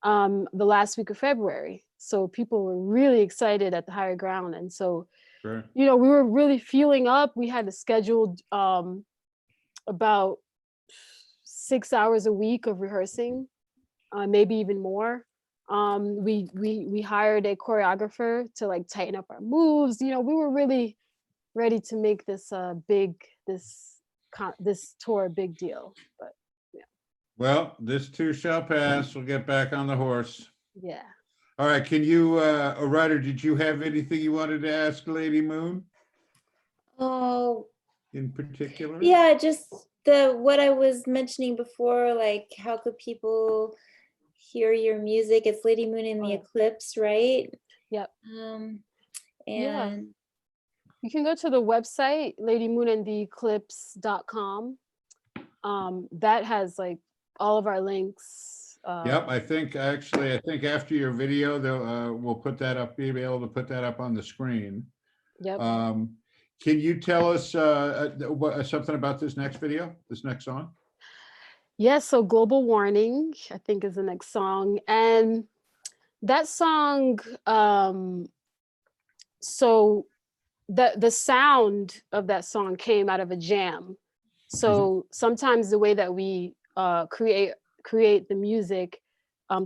the last week of February. So people were really excited at the Higher Ground. And so, you know, we were really feeling up. We had scheduled about 6 hours a week of rehearsing, maybe even more. We hired a choreographer to like tighten up our moves. You know, we were really ready to make this this tour a big deal. But yeah. Well, this too shall pass. We'll get back on the horse. Yeah. All right. Can you, Ryder, did you have anything you wanted to ask Lady Moon? Oh, in particular? Yeah, just what I was mentioning before, like how could people hear your music? It's Lady Moon in the Eclipse, right? Yep. And you can go to the website ladymoonandtheeclipse.com. That has like all of our links. Yep, I think after your video, we'll put that up, be able to put that up on the screen. Yep. Can you tell us something about this next video, this next song? Yes, so Global Warning, I think, is the next song. And that song, so the sound of that song came out of a jam. So sometimes the way that we create the music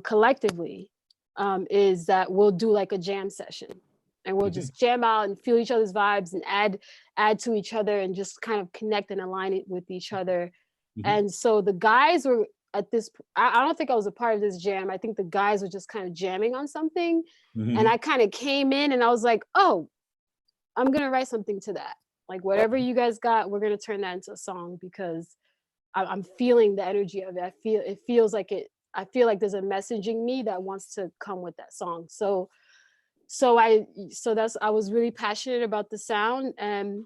collectively is that we'll do like a jam session, and we'll just jam out and feel each other's vibes and add to each other and just kind of connect and align it with each other. And so the guys were at this, I don't think I was a part of this jam. I think the guys were just kind of jamming on something. And I kind of came in and I was like, oh, I'm going to write something to that. Like whatever you guys got, we're going to turn that into a song, because I'm feeling the energy of it. I feel like there's a message in me that wants to come with that song. So I was really passionate about the sound, and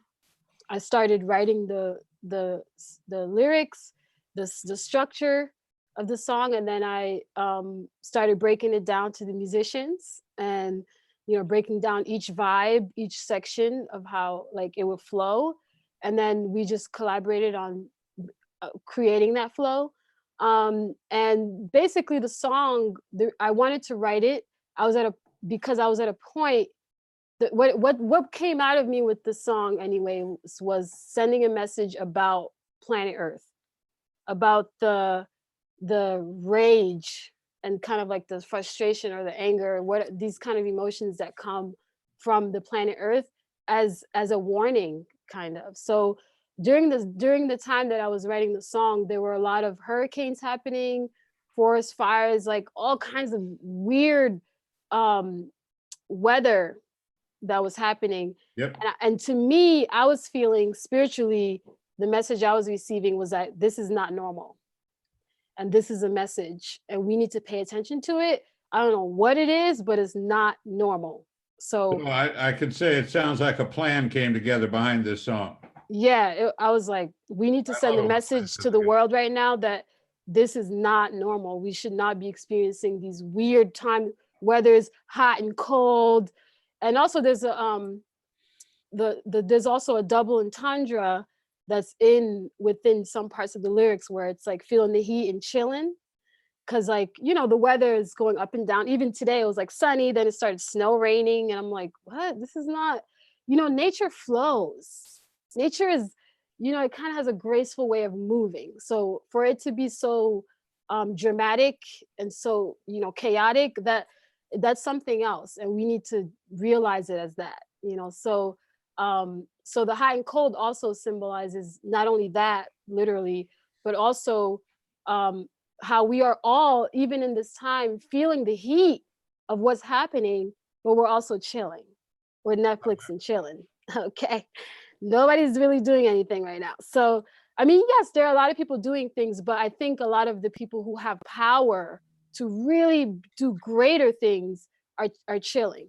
I started writing the lyrics, the structure of the song, and then I started breaking it down to the musicians, and breaking down each vibe, each section of how like it would flow, and then we just collaborated on creating that flow. And basically the song, I wanted to write it. Because I was at a point that what came out of me with the song anyway was sending a message about planet Earth, about the rage and kind of like the frustration or the anger, what these kind of emotions that come from the planet Earth as a warning, kind of. So during the time that I was writing the song, there were a lot of hurricanes happening, forest fires, like all kinds of weird weather that was happening. And to me, I was feeling spiritually, the message I was receiving was that this is not normal. And this is a message, and we need to pay attention to it. I don't know what it is, but it's not normal. So I could say it sounds like a plan came together behind this song. Yeah, I was like, we need to send a message to the world right now that this is not normal. We should not be experiencing these weird time, whether it's hot and cold. And also there's there's also a double entendre that's within some parts of the lyrics where it's like feeling the heat and chilling, because like the weather is going up and down. Even today it was like sunny, then it started snow raining, and I'm like, what? This is not, nature flows. Nature is, it kind of has a graceful way of moving. So for it to be so dramatic and so chaotic, that's something else, and we need to realize it as that. So the hot and cold also symbolizes not only that literally, but also how we are all, even in this time, feeling the heat of what's happening, but we're also chilling. We're Netflix and chilling. Okay, nobody's really doing anything right now. So I mean, yes, there are a lot of people doing things, but I think a lot of the people who have power to really do greater things are chilling.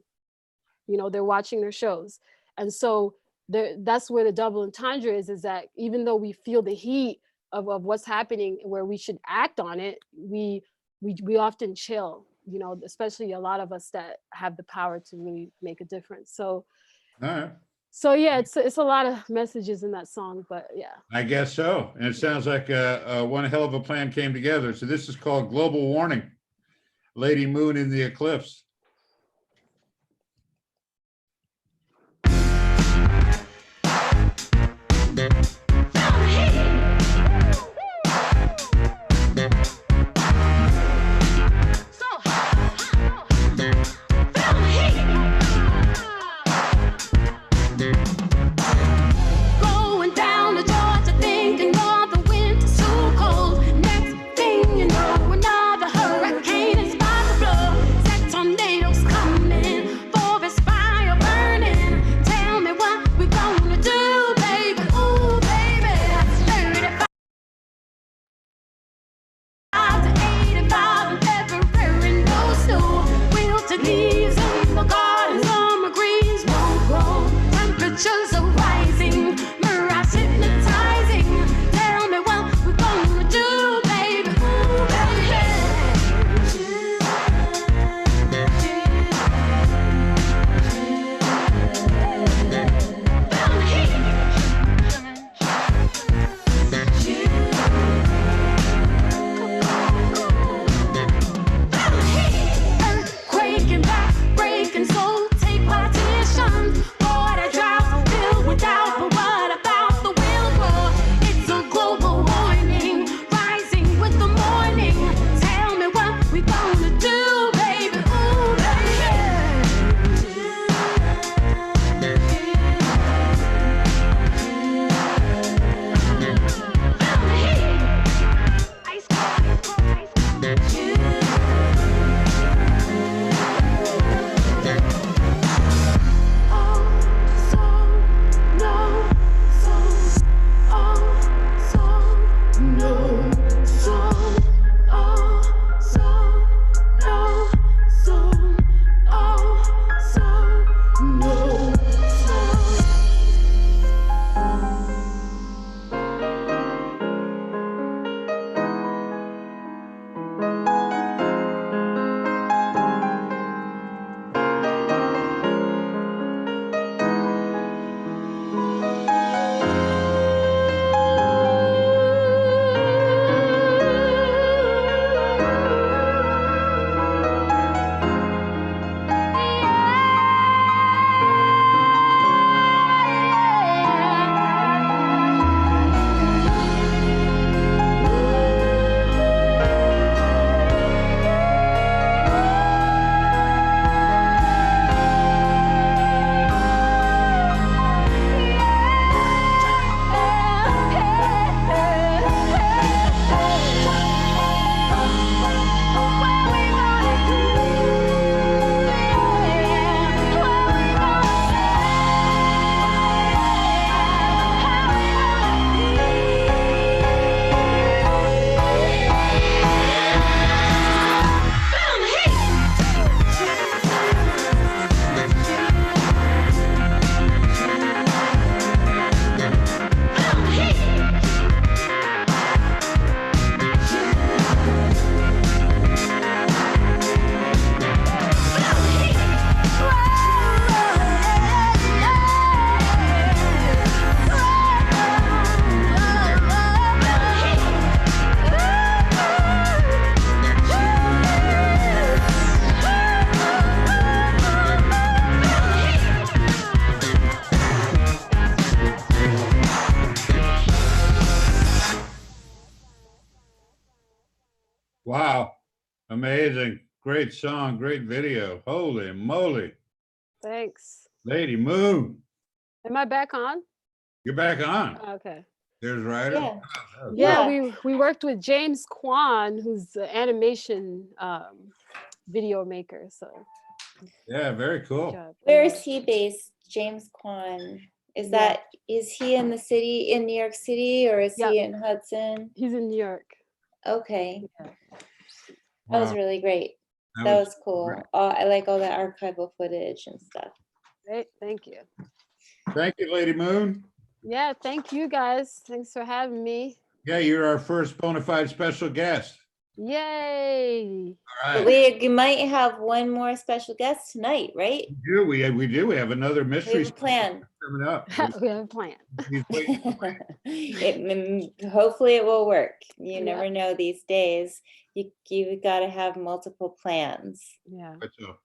They're watching their shows. And so that's where the double entendre is that even though we feel the heat of what's happening, where we should act on it, we often chill, especially a lot of us that have the power to really make a difference. So, all right. So yeah, it's a lot of messages in that song, but yeah. I guess so. And it sounds like one hell of a plan came together. So this is called Global Warning, Lady Moon in the Eclipse. Baby, ooh, baby. Amazing. Great song, great video. Holy moly. Thanks. Lady Moon. Am I back on? You're back on. Okay. There's Ryder. Yeah. Oh, Yeah, we worked with James Kwan, who's an animation video maker. So yeah, very cool. Where is he based, James Kwan? Is he in the city, in New York City, or is he in Hudson? He's in New York. Okay. Yeah. That was Wow. really great. That That was was cool. great. I like all the archival footage and stuff. Great, thank you. Thank you, Lady Moon. Yeah, thank you guys. Thanks for having me. Yeah, you're our first bona fide special guest. Yay. All But right. we might have one more special guest tonight, right? We do. We have another We mystery have a plan. coming up. We have a plan. He's waiting. Hopefully it will work. You Yeah. never know these days. You got to have multiple plans. Yeah. So,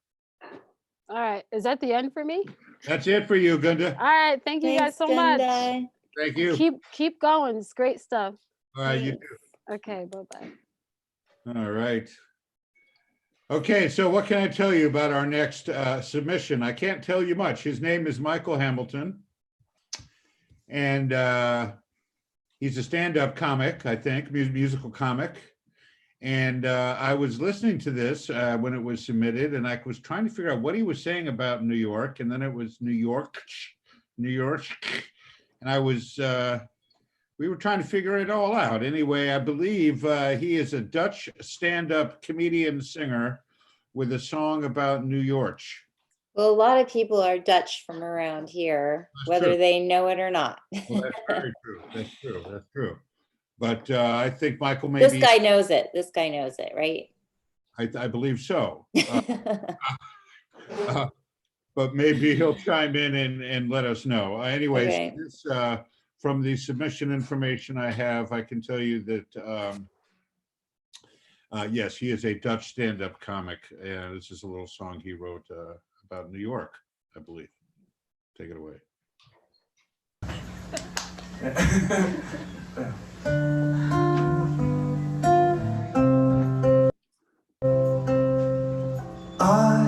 All right. Is that the end for me? that's it for you, Gunda. All right. Thank you guys Thanks, so much. Gunda. Thank you. Keep going. It's great stuff. All right, you too. Okay. Bye-bye. All right. Okay, so what can I tell you about our next submission? I can't tell you much. His name is Michael Hamilton, and he's a stand-up comic, I think, musical comic. And I was listening to this when it was submitted, and I was trying to figure out what he was saying about New York, and then it was New York, and I was we were trying to figure it all out. Anyway, I believe he is a Dutch stand-up comedian singer with a song about New York. Well, a lot of people are Dutch from around here, That's whether true. they know it or not. Well, that's very true. That's true. That's true. But I think Michael This maybe, guy knows it. This guy knows it, right? I believe so. But maybe he'll chime in and let us know. Anyways, Okay. this, from the submission information I have, I can tell you that, yes, he is a Dutch stand-up comic. And this is a little song he wrote about New York, I believe. Take it away. I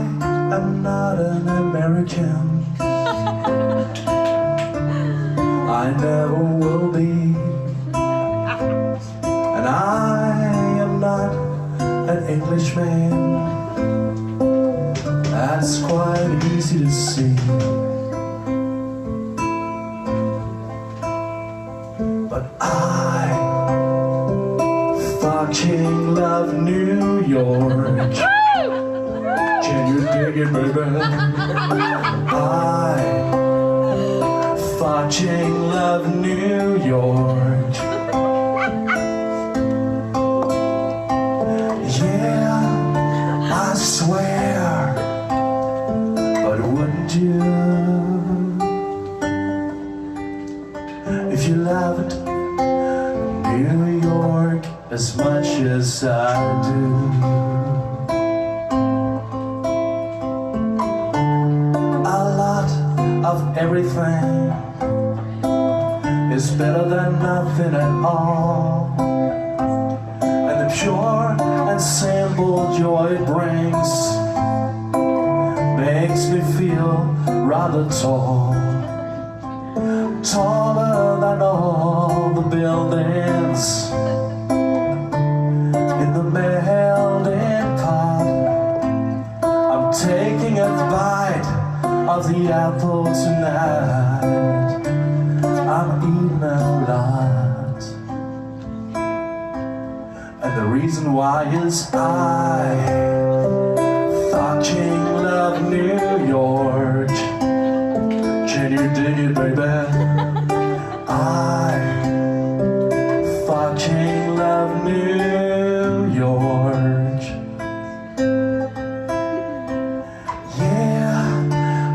am not an American. I never will be. And I am not an Englishman. That's quite easy to see. But I fucking love New York. Can you dig it, baby? I fucking love New York. Yeah, I swear. But wouldn't you? If you loved New York as much as I do. Of everything is better than nothing at all, and the pure and simple joy it brings makes me feel rather tall, taller than all the buildings in the melting pot. I'm taking a bite of the apple tonight. I'm eating a lot, and the reason why is I fucking love New York. Can you dig it, baby? I fucking love New York.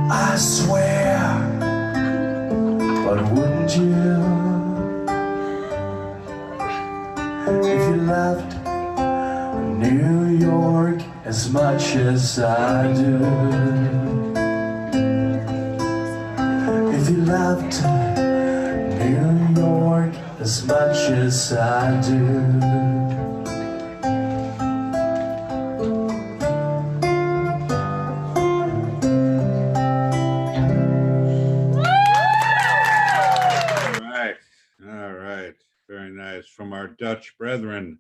I swear, but wouldn't you? If you loved New York as much as I do. If you loved New York as much as I do. our Dutch brethren.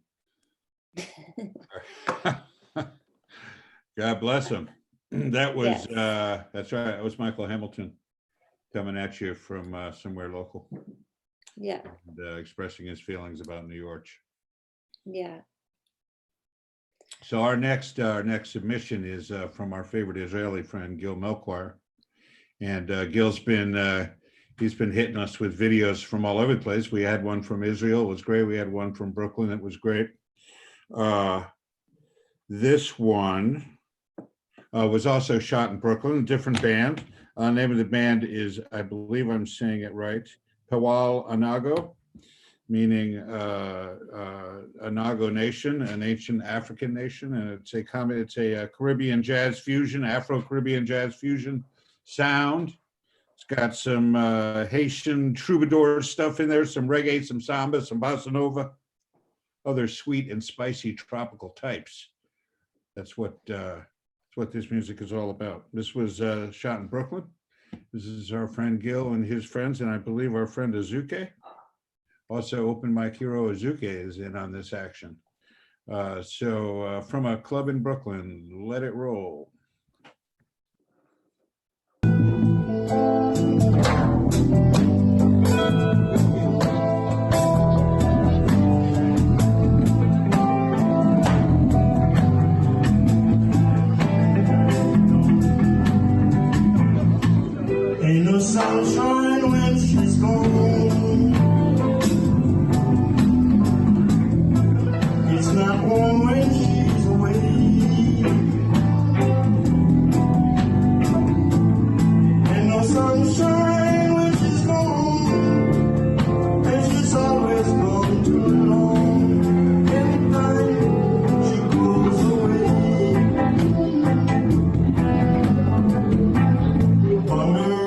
God bless them. That was, that's right. That was Michael Hamilton coming at you from somewhere local. Yeah. And, expressing his feelings about New York. Yeah. So our next submission is from our favorite Israeli friend, Gill Melchoir. And Gill's been, he's been hitting us with videos from all over the place. We had one from Israel, it was great. We had one from Brooklyn, it was great. This one was also shot in Brooklyn, a different band. Name of the band is, I believe I'm saying it right, Pewal Anago, meaning Anago Nation, an ancient African nation, and it's a Caribbean jazz fusion, Afro-Caribbean jazz fusion sound. It's got some Haitian troubadour stuff in there, some reggae, some samba, some bossa nova, other sweet and spicy tropical types. That's what this music is all about. This was shot in Brooklyn. This is our friend Gill and his friends, and I believe our friend Azuke. Also, Open Mic Hero Azuke is in on this action. So from a club in Brooklyn, let it roll. Ain't no sunshine when she's gone. It's not warm when she's away. Ain't no sunshine when she's gone. And she's always gone too long. Every time she goes away. Under the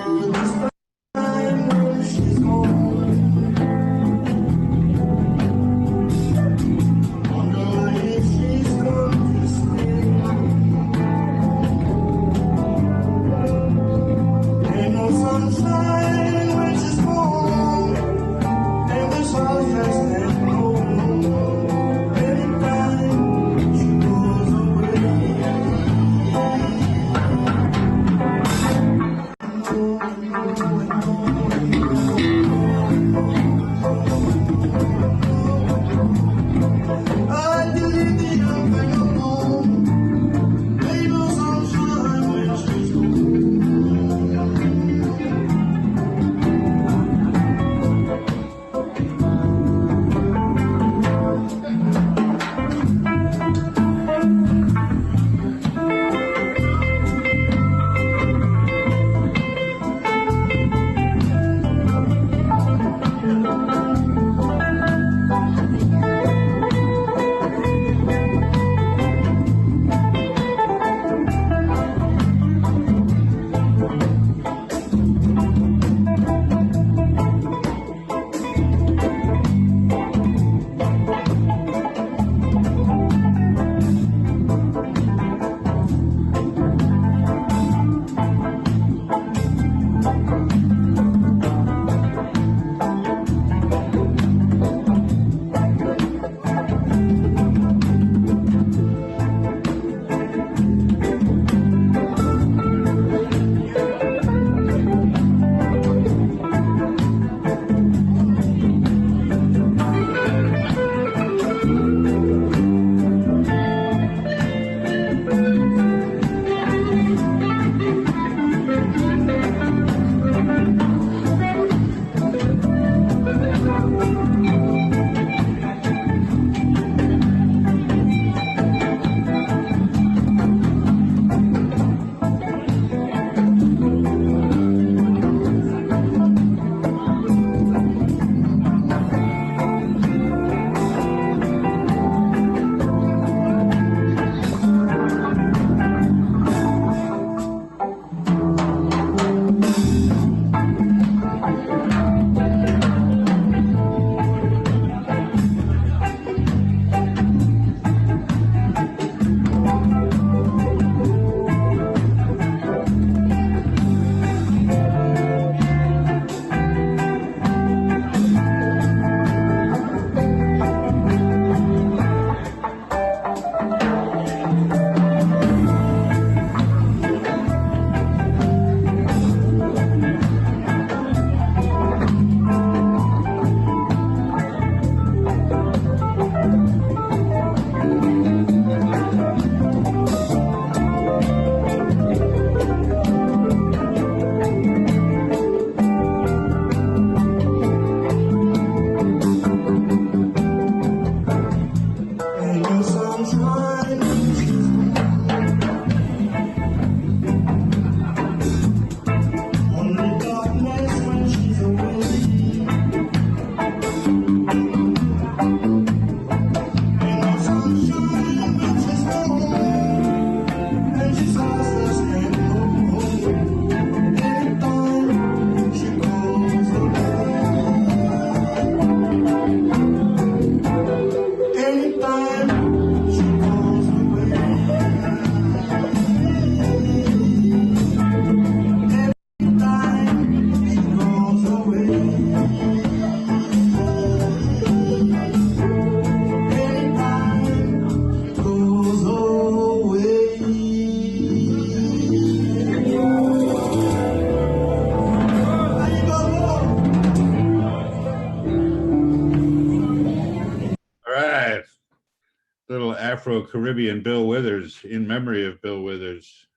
Afro-Caribbean Bill Withers, in memory of Bill Withers.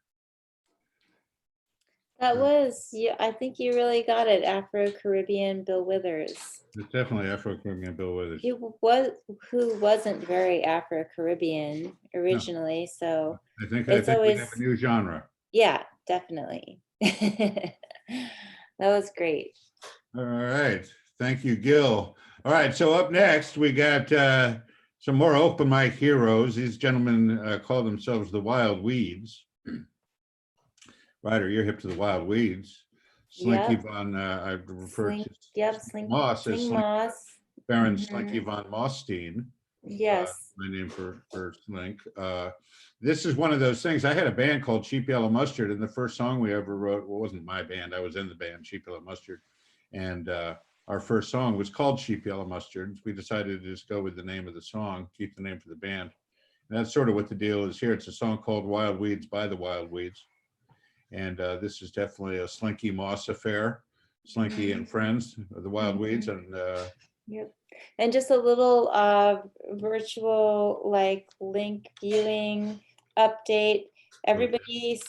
That was, yeah, I think you really got it. Afro-Caribbean Bill Withers. It's definitely Afro-Caribbean Bill Withers. Who wasn't very Afro-Caribbean originally, so I think it's we always, have a new genre. yeah, definitely. That was great. All right. Thank you, Gill. All right. So up next, we got some more open mic heroes. These gentlemen call themselves the Wild Weeds. Ryder, you're hip to the Wild Weeds. Slinky Yep. von, I refer to Slinky Moss as Moss. Baron Mhm. Slinky von Mostein. Yes. My name for Slink. This is one of those things. I had a band called Cheap Yellow Mustard, and the first song we ever wrote, well, it wasn't my band. I was in the band, Cheap Yellow Mustard. And our first song was called Cheap Yellow Mustard. We decided to just go with the name of the song, keep the name for the band. And that's sort of what the deal is here. It's a song called Wild Weeds by the Wild Weeds. And this is definitely a Slinky Moss affair. Slinky and friends of the Wild Weeds. And yep. And just a little virtual like link viewing update. Everybody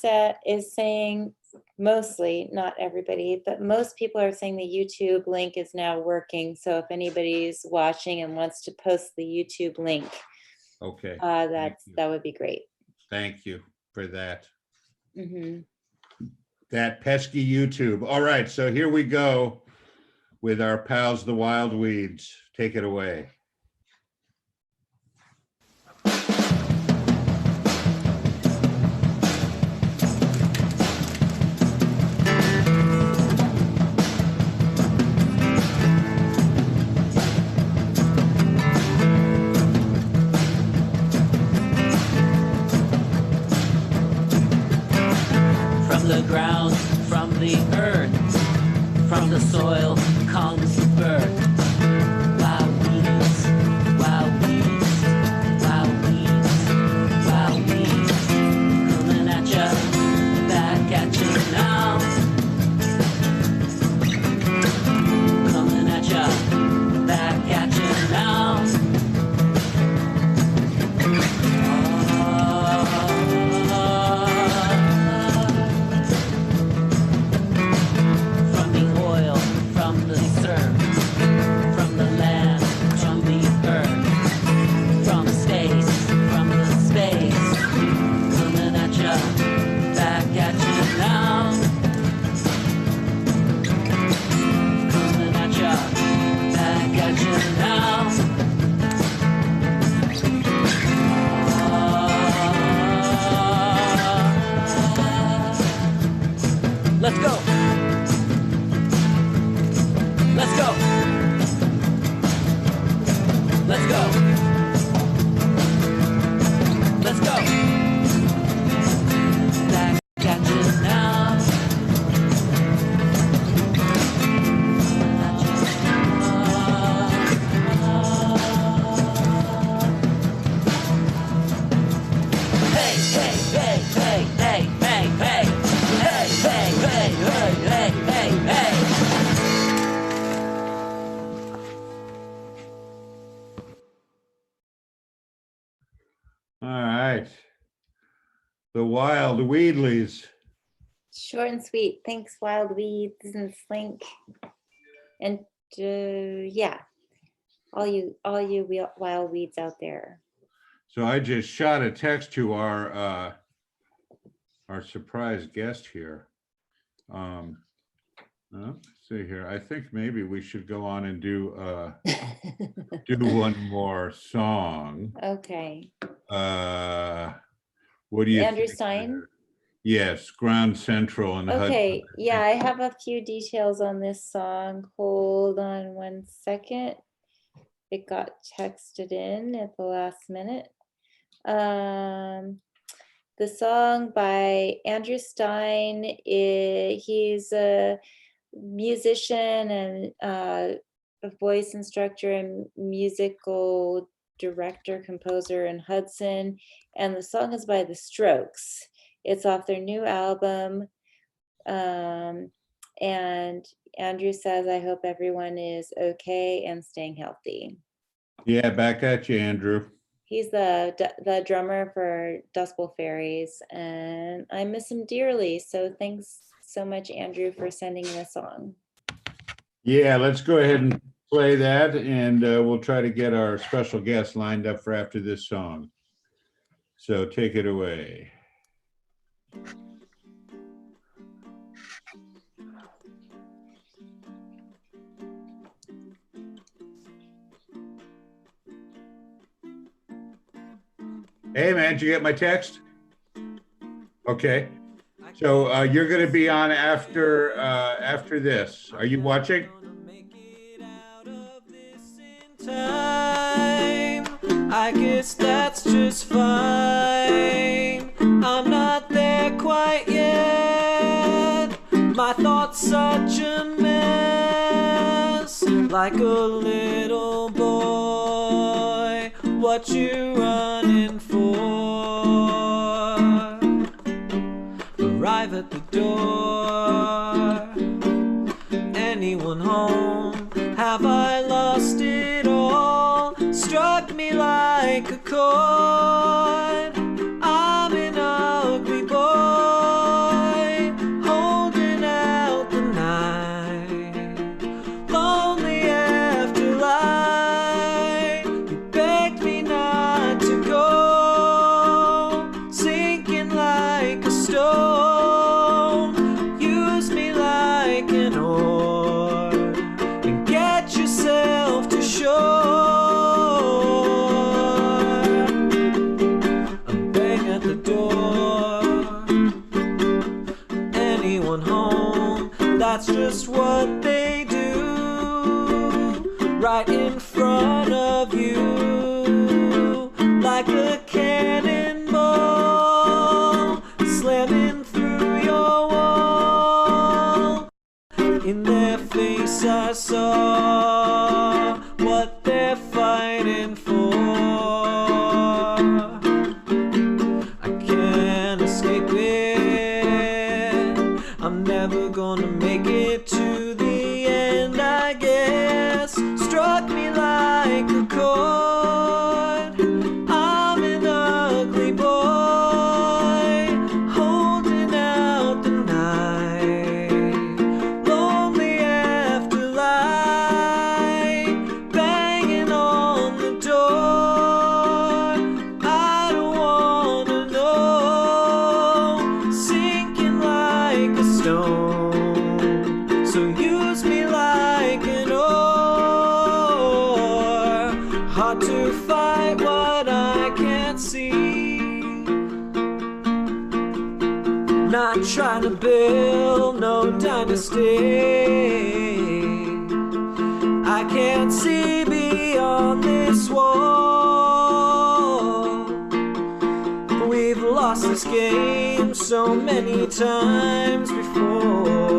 is saying, mostly, not everybody, but most people are saying the YouTube link is now working. So if anybody's watching and wants to post the YouTube link, okay, that would be great. Thank you for that. Mm-hmm. That pesky YouTube. All right, so here we go with our pals, the Wild Weeds. Take it away. From the ground, from the earth, from the soil comes the birth. Wild weeds, wild weeds, wild weeds, wild weeds, coming at ya, back at you now. Coming at ya, back at you now. From the oil, from the surf, from the land, from the earth, from space, coming at ya, back at you now. Coming at ya, back at you now. Let's go. Let's go. Let's go. Let's go. Back at you now. Hey, hey, hey, hey, hey, hey, hey. Hey, hey, hey, hey, hey, hey, hey. All right. The Wild Weedleys. Short and sweet. Thanks, Wild Weeds and Slink. And yeah, all you wild weeds out there. So I just shot a text to our surprise guest here. Let's see here. I think maybe we should go on and do one more song. Okay. What do you Andrew think Stein? there? Yes, Ground Central and Okay, yeah, I have a few details on this song. Hold on one second. It got texted in at the last minute. The song by Andrew Stein, he's a musician and a voice instructor and musical director, composer in Hudson. And the song is by The Strokes. It's off their new album. And Andrew says, I hope everyone is okay and staying healthy. Yeah, back at you, Andrew. He's the drummer for Dust Bowl Fairies, and I miss him dearly. So thanks so much, Andrew, for sending this song. Yeah, let's go ahead and play that, and we'll try to get our special guest lined up for after this song. So take it away. Hey man, did you get my text? Okay. So you're going to be on after this. Are you watching? I guess that's just fine. I'm not there quite yet. My thoughts such a mess. Like a little boy. What you running for? Arrive at the door. Anyone home? Have I lost it all? Struck me like a chord. I'm an ugly boy, holding out the night. Lonely after light. You begged me not to go, sinking like a stone. Use me like an oar and get yourself to shore. That's just what they do, right in front of you, like a cannonball, slamming through your wall. In their face I saw what they're fighting for. I can't escape it, I'm never gonna make it to the end, I guess. Struck me like a chord. I'm an ugly boy, holding out the night. Lonely after light, banging on the door. I don't wanna know, sinking like a stone. So use me like an oar. Hard to fight what I can't see. Not trying to build no dynasty. I can't see beyond this wall. We've lost this game so many times before.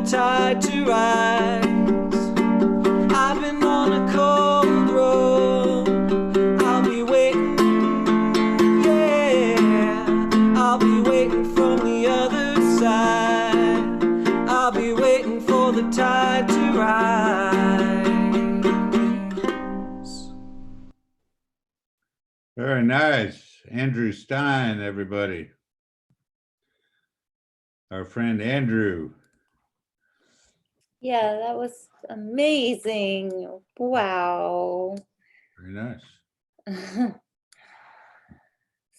Tide to rise. I've been on a cold road. I'll be waiting, yeah. I'll be waiting from the other side. I'll be waiting for the tide to rise. Very nice. Andrew Stein, everybody. Our friend Andrew. Yeah, that was amazing. Wow. Very nice.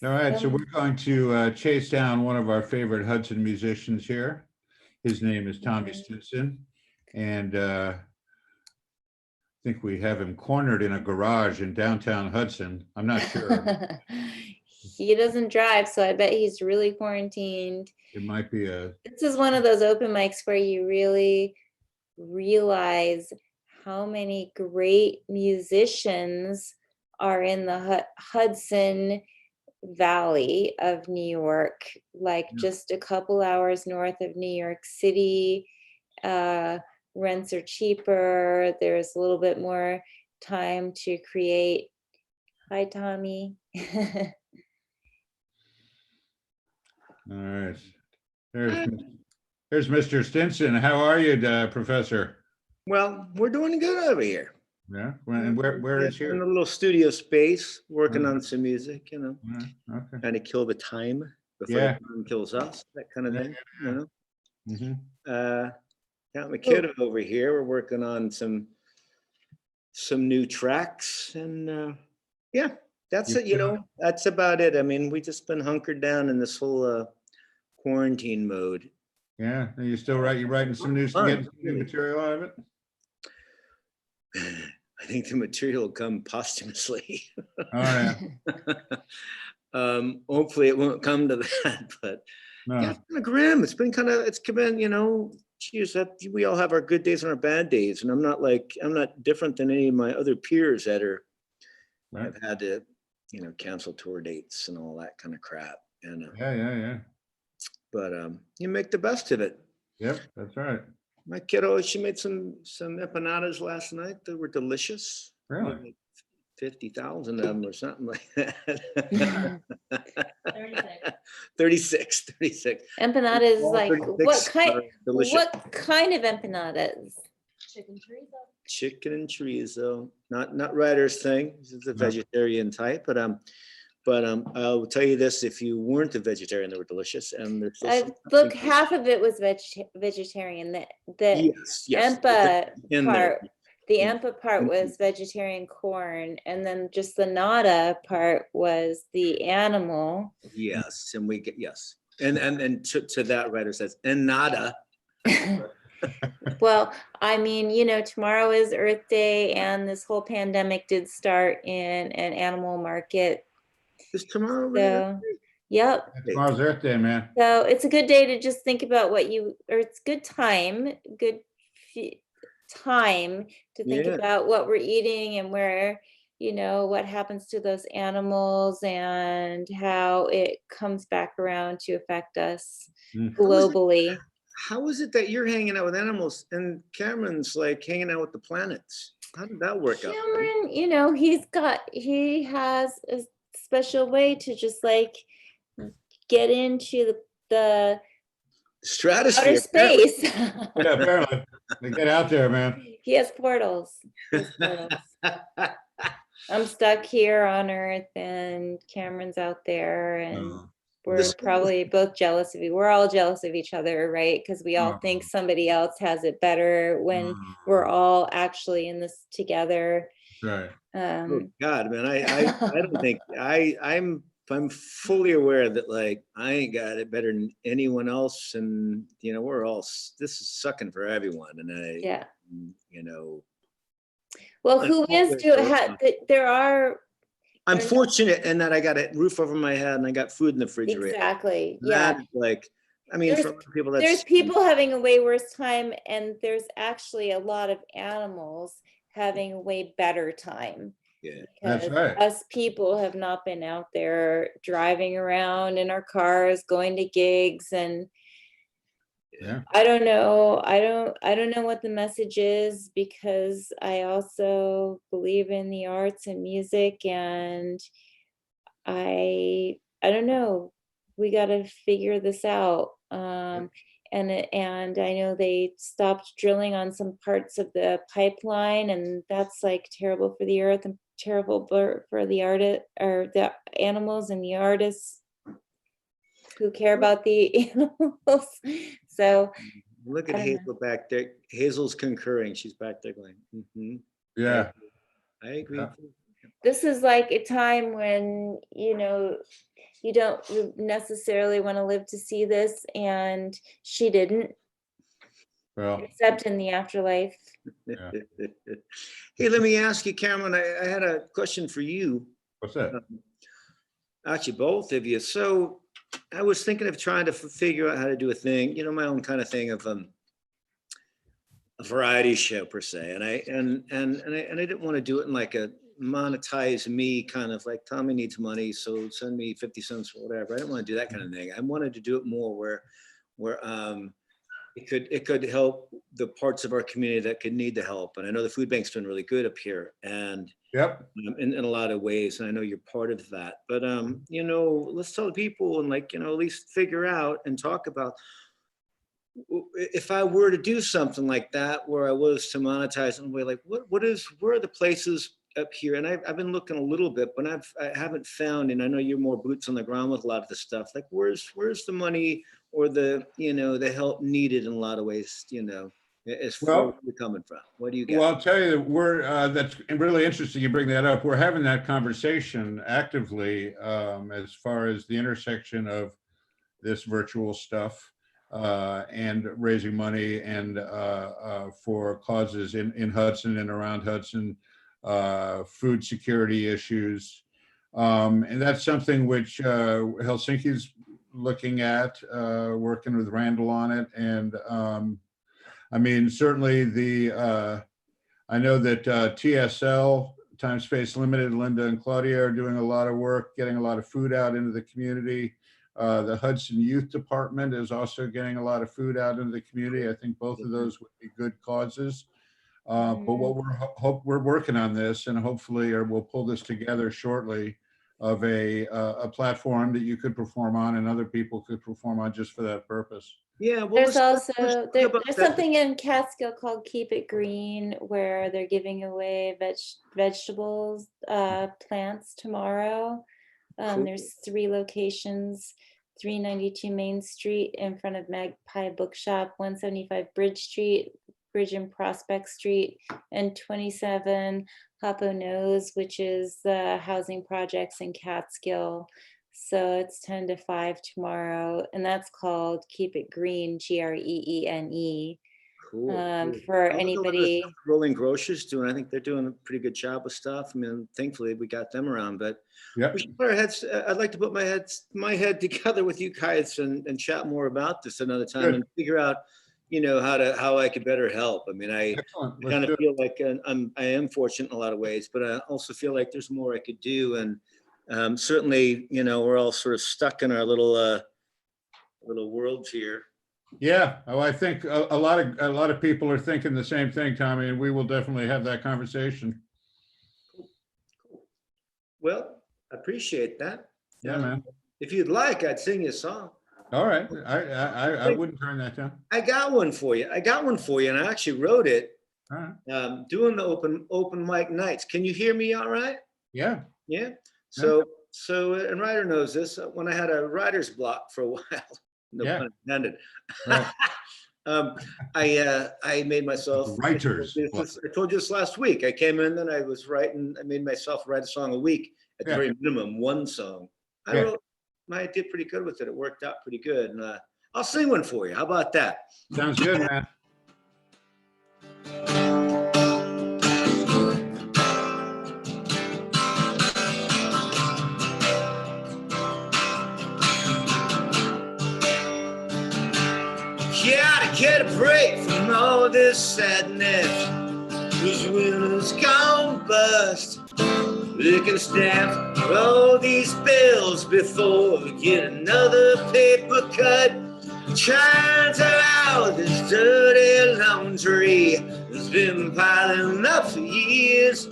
All right, so we're going to chase down one of our favorite Hudson musicians here. His name is Tommy Stinson, and I think we have him cornered in a garage in downtown Hudson. I'm not sure. He doesn't drive, so I bet he's really quarantined. It might be a... This is one of those open mics where you really realize how many great musicians are in the Hudson Valley of New York, like just a couple hours north of New York City. Rents are cheaper. There's a little bit more time to create. Hi, Tommy. All right. There's Mr. Stinson. How are you, Professor? Well, we're doing good over here. Yeah. And where is In here? a little studio space, working on some music, you know, Okay. trying to kill the time before the time kills us, that kind of thing, you know. Mm-hmm. Got my kid over here. We're working on some new tracks, and yeah, that's it. You know, that's about it. I mean, we just been hunkered down in this whole quarantine mode. Yeah, and you still writing? You're writing some new, getting some new material out of it. I think the material will come posthumously. Oh yeah. Hopefully it won't come to that, but yeah, it's been grim. It's been you know, geez, we all have our good days and our bad days, and I'm not different than any of my other peers that have had to, you know, cancel tour dates and all that kind of crap. And yeah. But you make the best of it. Yep, that's right. My kiddo, she made some empanadas last night that were delicious. Really? Like 50,000 of them or something like that. 36. Empanadas, like what kind of empanadas? Chicken and chorizo. Not Ryder's thing. It's a vegetarian type, but I'll tell you this: if you weren't a vegetarian, they were delicious. And look, half of it was vegetarian. The Empa part, the Empa part was vegetarian corn, and then just the nata part was the animal. Yes, and we get and to that, Ryder says, and nada. Well, I mean, you know, tomorrow is Earth Day, and this whole pandemic did start in an animal market. Is tomorrow? So, yep. Tomorrow's Earth Day, man. So it's a good day to just think about it's good time to think about what we're eating and where, you know, what happens to those animals and how it comes back around to affect us globally. How is it that you're hanging out with animals and Cameron's like hanging out with the planets? How did that work out? Cameron, you know, he has a special way to just like get into the stratosphere, outer space. Yeah, apparently. Get out there, man. He has portals. I'm stuck here on Earth, and Cameron's out there, and we're probably both jealous of you. We're all jealous of each other, right? Because we all think somebody else has it better when we're all actually in this together. Right. Oh God, man, I don't think I'm fully aware that like I ain't got it better than anyone else, and you know this is sucking for everyone, and you know. Well, I'm fortunate in that I got a roof over my head and I got food in the refrigerator. Exactly. Yeah. Like, I mean, for people there's people having a way worse time, and there's actually a lot of animals having a way better time. Yeah, that's right. Us people have not been out there driving around in our cars, going to gigs, and I don't know. I don't know what the message is, because I also believe in the arts and music, and I don't know. We got to figure this out. And I know they stopped drilling on some parts of the pipeline, and that's like terrible for the earth and terrible for the artist or the animals and the artists who care about the animals. So look at Hazel back there. Hazel's concurring. She's back there going, Yeah. I agree. Yeah. This is like a time when, you know, you don't necessarily want to live to see this, and she didn't. Well, except in the afterlife. Yeah. Hey, let me ask you, Cameron, I had a question for you. What's that? Actually, both of you. So I was thinking of trying to figure out how to do a thing, you know, my own kind of thing of a variety show per se. And I didn't want to do it in like a monetize me, kind of like Tommy needs money, so send me 50 cents or whatever. I didn't want to do that kind of thing. I wanted to do it more where it could help the parts of our community that could need the help. And I know the food bank's doing really good up here, and Yep. in a lot of ways, and I know you're part of that. But you know, let's tell the people and, like, you know, at least figure out and talk about, if I were to do something like that, where I was to monetize in a way, like where are the places up here? And I've been looking a little bit, but I haven't found, and I know you're more boots on the ground with a lot of the stuff. Like, where's the money or the, you know, the help needed in a lot of ways, you know, as far as you're coming from? What do you got? Well, I'll tell you that we're, that's really interesting you bring that up. We're having that conversation actively as far as the intersection of this virtual stuff and raising money and for causes in Hudson and around Hudson, food security issues. And that's something which Helsinki's looking at, working with Randall on it. And I mean, certainly I know that TSL, Time Space Limited, Linda and Claudia are doing a lot of work, getting a lot of food out into the community. The Hudson Youth Department is also getting a lot of food out into the community. I think both of those would be good causes. But what we're working on this, and hopefully, or we'll pull this together shortly, of a platform that you could perform on and other people could perform on just for that purpose. Yeah, well, there's also there's something in Catskill called Keep It Green, where they're giving away vegetables plants tomorrow. Cool. There's 3 locations: 392 Main Street in front of Magpie Bookshop, 175 Bridge and Prospect Street, and 27 Hopo Nose, which is the housing projects in Catskill. So it's 10 to 5 tomorrow, and that's called Keep It Green, GREENE. Cool. For anybody. Rolling Grocers doing, I think they're doing a pretty good job with stuff. I mean, thankfully we got them around, but we should put our heads, I'd like to put my head together with you guys and chat more about this another time and figure out, you know, how I could better help. I mean, I kind of feel like I am fortunate in a lot of ways, but I also feel like there's more I could do. And certainly, you know, we're all sort of stuck in our little worlds here. Yeah, well, I think a lot of people are thinking the same thing, Tommy, and we will definitely have that conversation. Cool. Well, I appreciate that. Yeah, man. If you'd like, I'd sing you a song. All right, I wouldn't turn that down. I got one for you, and I actually wrote it. All right. Doing the open mic nights. Can you hear me all right? Yeah. Yeah. So and Ryder knows this. When I had a writer's block for a while, no pun intended. Right. I made myself writers. I told you this last week. I came in and I made myself write a song a week, at the very minimum, one song. I did pretty good with it. It worked out pretty good. And I'll sing one for you. How about that? Sounds good, man. Gotta get a break from all this sadness. This winter's gone bust. We can stamp all these bills before we get another paper cut. Trying to out this dirty laundry that's been piling up for years.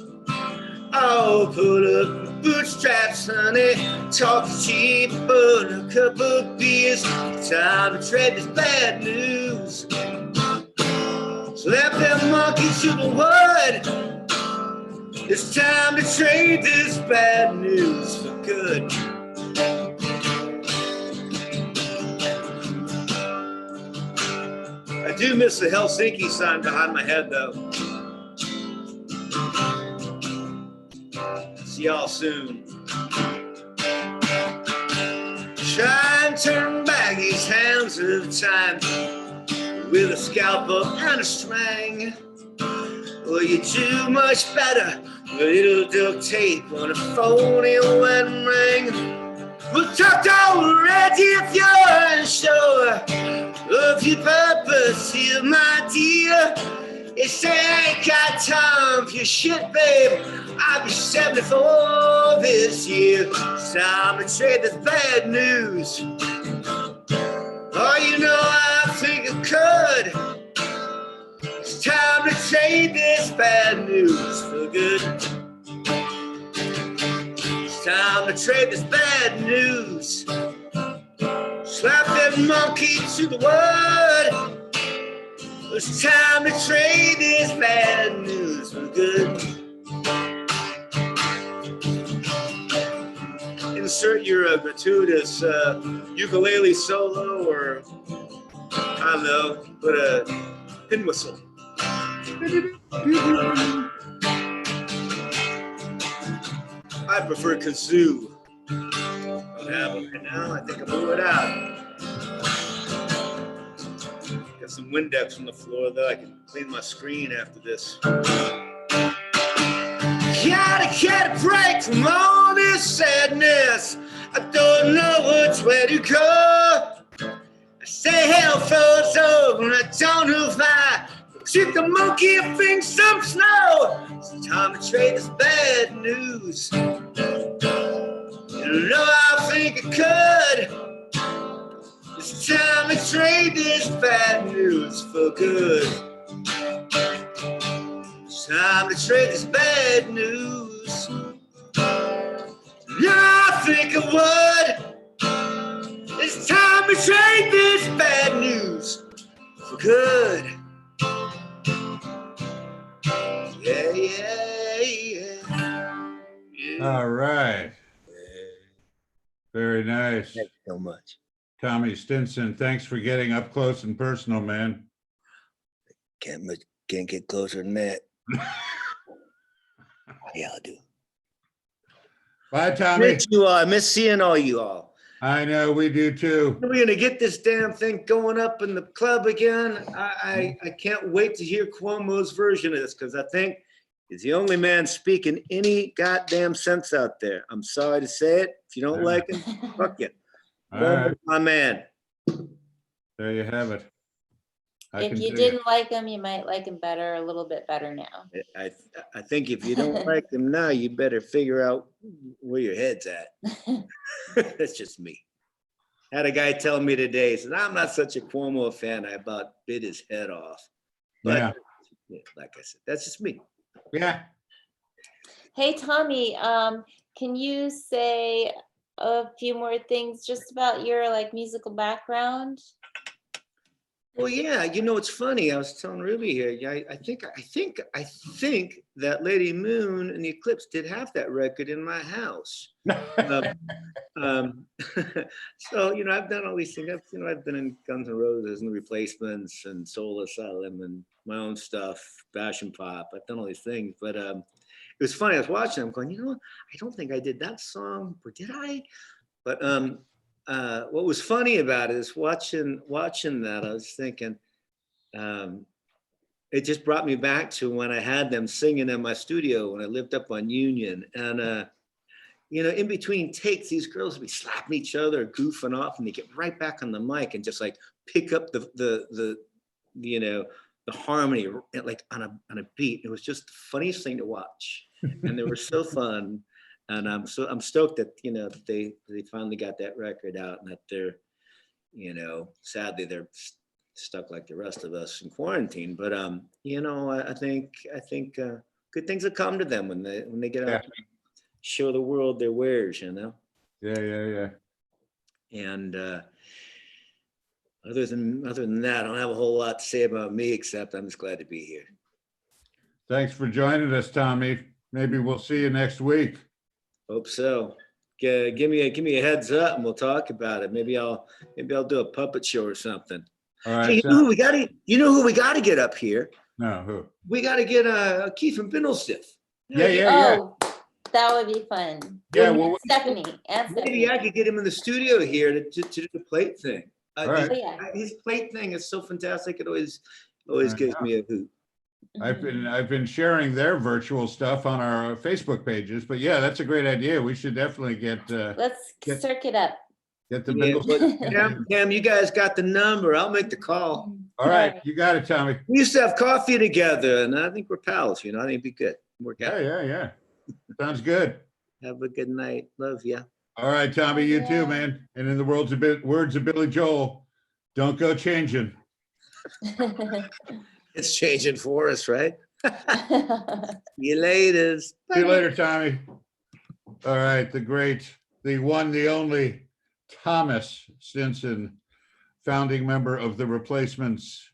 Oh, put up bootstraps, honey. Talk cheap, but a couple of beers. Time to trade this bad news. Slap that monkey to the wood. It's time to trade this bad news for good. I do miss the Helsinki sign behind my head, though. See y'all soon. Try and turn back these hands of time with a scalpel and a string. Well, you do much better with a little duct tape on a phony wedding ring. We'll talk already if you're unsure of your purpose here, my dear. They say I ain't got time for your shit, babe. I'll be 74 this year. It's time to trade this bad news. Oh, you know I think it could. It's time to trade this bad news for good. It's time to trade this bad news. Slap that monkey to the word. It's time to trade this bad news for good. Insert your gratuitous ukulele solo, or I don't know, put a pin whistle. I prefer kazoo. Don't have it right now. I think I blew it out. Got some Windex on the floor though. I can clean my screen after this. Gotta get a break from all this sadness. I don't know which way to go. I say hell froze over and I don't know if I shoot the monkey and bring some snow. It's time to trade this bad news. You know I think it could. It's time to trade this bad news for good. It's time to trade this bad news. Yeah, I think it would. It's time to trade this bad news for good. Yeah, yeah, yeah. Yeah. All right. Very nice. Thank you so much. Tommy Stinson, thanks for getting up close and personal, man. Can't get closer than that. Yeah, I'll do. Bye, Tommy. Miss you all. I miss seeing all you all. I know, we do too. We're gonna get this damn thing going up in the club again. I can't wait to hear Cuomo's version of this, because I think he's the only man speaking any goddamn sense out there. I'm sorry to say it. If you don't like him, fuck you. All right. My man. There you have it. If you didn't like him, you might like him better, a little bit better now. I think if you don't like him now, you better figure out where your head's at. That's just me. Had a guy tell me today, he said, I'm not such a Cuomo fan. I about bit his head off. But yeah, like I said, that's just me. Yeah. Hey, Tommy, can you say a few more things just about your musical background? Well, yeah, it's funny. I was telling Ruby here. I think that Lady Moon and the Eclipse did have that record in my house. So I've done all these things. I've been in Guns N' Roses and the Replacements and Soul Asylum and my own stuff, Bash and Pop. I've done all these things, but it was funny. I was watching. I'm going, I don't think I did that song, or did I? But what was funny about it is watching that, I was thinking, it just brought me back to when I had them singing in my studio when I lived up on Union. And, in between takes, these girls would be slapping each other, goofing off, and they get right back on the mic and just pick up the harmony on a beat. It was just the funniest thing to watch. And they were so fun. And I'm stoked that that they finally got that record out, and that they're sadly they're stuck like the rest of us in quarantine. But I think good things will come to them when they get out and show the world their wares. Yeah. And other than that, I don't have a whole lot to say about me, except I'm just glad to be here. Thanks for joining us, Tommy. Maybe we'll see you next week. Hope so. Give me a heads up and we'll talk about it. Maybe I'll do a puppet show or something. All right. Hey, you know who we gotta get up here? No, who? We gotta get Keith from Bindlestiff. Yeah. Oh, that would be fun. Yeah, well, Stephanie. Maybe I could get him in the studio here to do the plate thing. All right. His plate thing is so fantastic. It always gives me a hoot. I've been sharing their virtual stuff on our Facebook pages, but yeah, that's a great idea. We should definitely let's circuit up. Get the Cam, you guys got the number. I'll make the call. All right, you got it, Tommy. We used to have coffee together, and I think we're pals. I think it'd be good. Work out. Yeah. Sounds good. Have a good night. Love ya. All right, Tommy, you too, man. And in the words of Billy Joel, don't go changing. It's changing for us, right? See you later. See you later, Tommy. All right, the one, the only Thomas Stinson, founding member of the Replacements,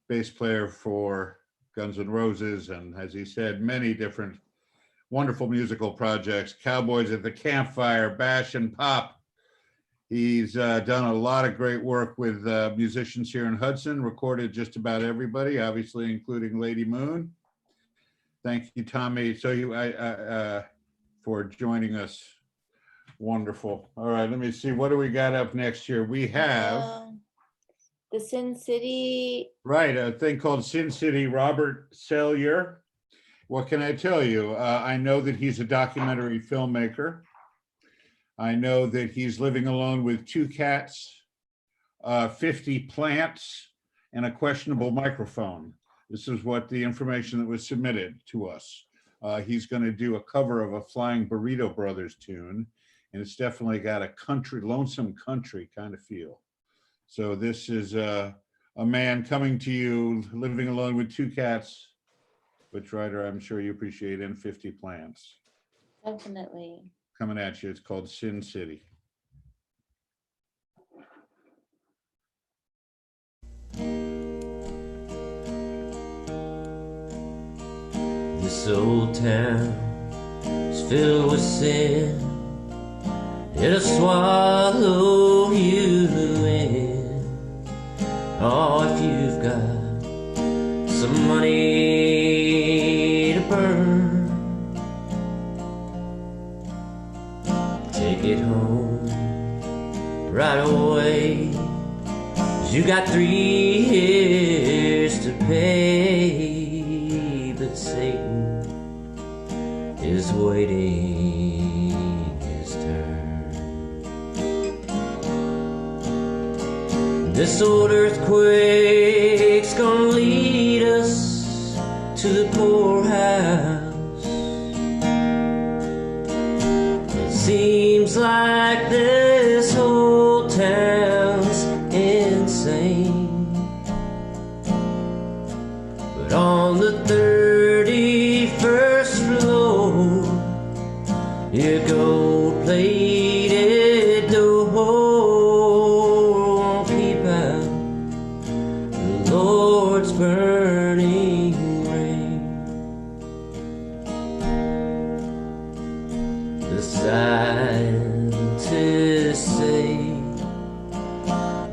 bass player for Guns N' Roses, and as he said, many different wonderful musical projects, Cowboys at the Campfire, Bash and Pop. He's done a lot of great work with musicians here in Hudson, recorded just about everybody, obviously including Lady Moon. Thank you, Tommy, for joining us. Wonderful. All right, let me see. What do we got up next here? We have the Sin City. Right, a thing called Sin City, Robert Salyer. What can I tell you? I know that he's a documentary filmmaker. I know that he's living alone with 2 cats, 50 plants, and a questionable microphone. This is what the information that was submitted to us. He's going to do a cover of a Flying Burrito Brothers tune, and it's definitely got a lonesome country kind of feel. So this is a man coming to you, living alone with 2 cats, which, Ryder, I'm sure you appreciate, and 50 plants. Definitely. Coming at you. It's called Sin City. This old town is filled with sin. It'll swallow you in. Oh, if you've got some money to burn, take it home right away. 'Cause you got 3 years to pay, but Satan is waiting his turn. This old earthquake's gonna lead us to the poorhouse. It seems like this whole town's insane, but on the 31st floor, your gold-plated door won't keep out the Lord's burning rain. The scientists say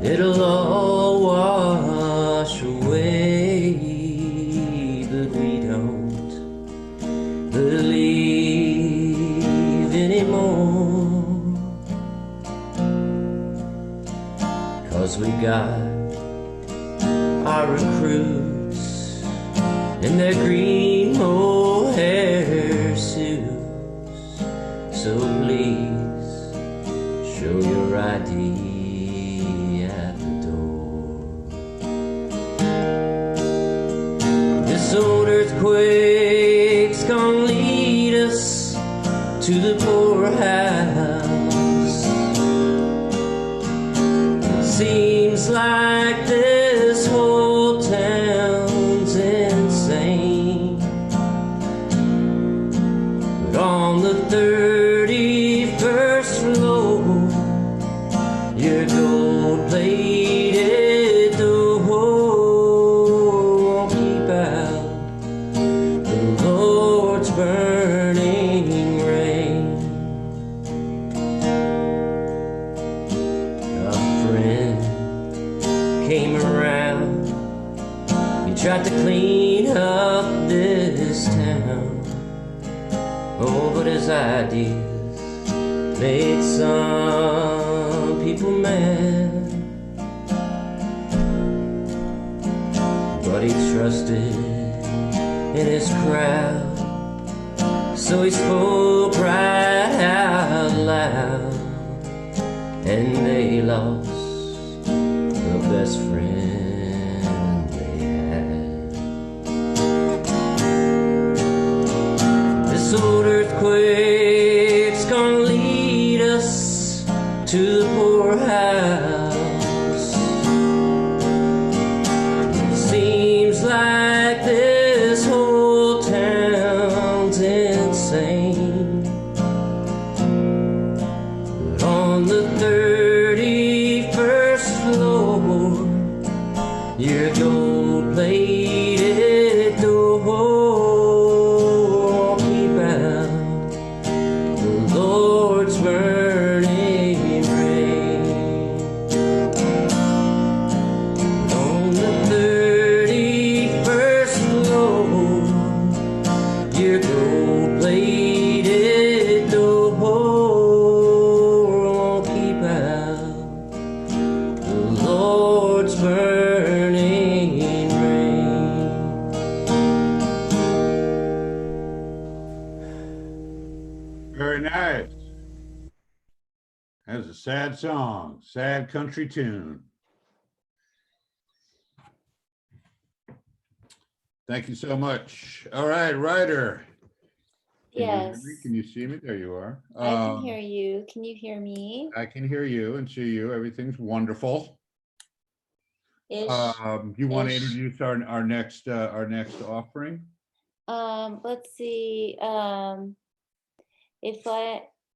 it'll all wash away, but we don't believe anymore. 'Cause we got our recruits in their green mohair suits, so please show your ID at the door. This old earthquake's gonna lead us to the poorhouse. It seems like this whole town's insane, but on the 31st floor, your gold-plated door won't keep out the Lord's burning rain. A friend came around, he tried to clean up this town. Oh, but his ideas made some people mad, but he trusted in his crowd, so he spoke right out loud, and they lost the best friend This old earthquake's gonna lead us to the poorhouse. Seems like this whole town's insane. But on the 31st floor, your gold-plated door won't keep out the Lord's burning rain. On the 31st floor, your gold-plated door won't keep out the Lord's burning rain. Very nice. That's a sad song, sad country tune. Thank you so much. All right, Ryder. Can you hear Yes, me? Can you see me? There you are. I can hear you. Can you hear me? I can hear you and see you. Everything's wonderful. Ish. You want to Ish. introduce our next offering? Let's see.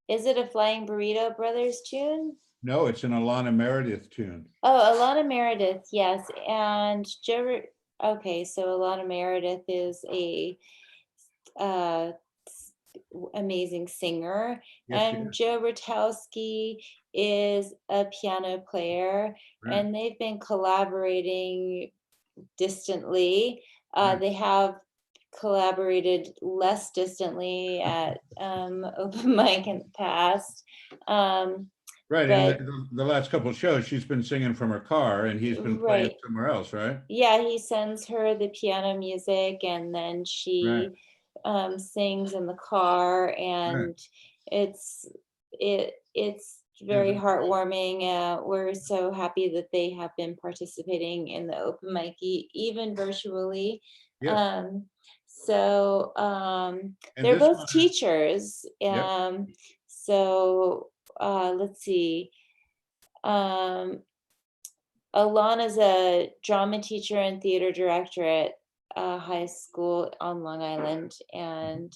Is it a Flying Burrito Brothers tune? No, it's an Ilana Meredith tune. Oh, Ilana Meredith, yes. And Joe, okay, so Ilana Meredith is a amazing singer, Yes, she and is. Joe Rutkowski is a piano player, Right. and they've been collaborating distantly. Right. They have collaborated less distantly at open mic in the past. Right, But and the last couple of shows, she's been singing from her car, and he's been playing right. somewhere else, right? Yeah, he sends her the piano music, and then she sings in the car, and it's very heartwarming. We're so happy that they have been participating in the open mic, even virtually. Yeah. So And they're this both one- teachers. Yep. So let's see. Ilana's a drama teacher and theater director at a high school on Long Island, and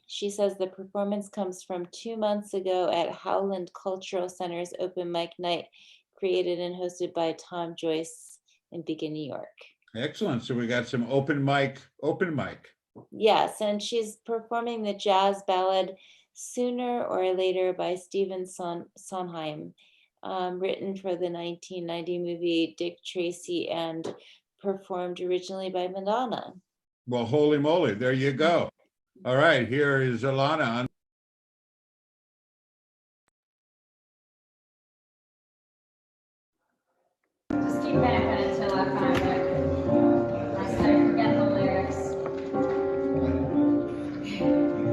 she says the performance comes from 2 months ago at Howland Cultural Center's open mic night, created and hosted by Tom Joyce in Beacon, New York. Excellent. So we got some open mic. Yes, and she's performing the jazz ballad Sooner or Later by Stephen Sondheim, written for the 1990 movie Dick Tracy and performed originally by Madonna. Well, holy moly, there you go. All right, here is Ilana. Just keep back until I find it. I forget the lyrics.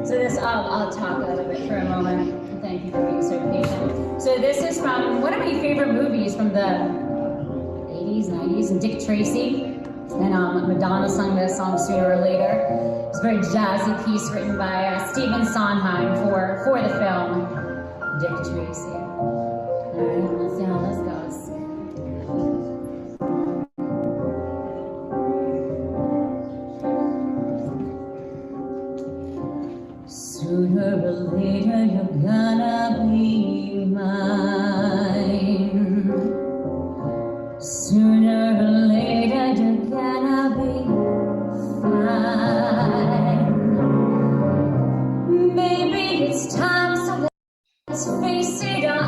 So this, I'll talk a little bit for a moment. Thank you for being so patient. So this is from one of my favorite movies from the 80s, 90s, and Dick Tracy. And Madonna sung this song Sooner or Later. It's a very jazzy piece written by Stephen Sondheim for the film Dick Tracy. All right, let's see how this goes. Sooner or later you're gonna be mine. Sooner or later you're gonna be fine. Maybe it's time, so let's face it, our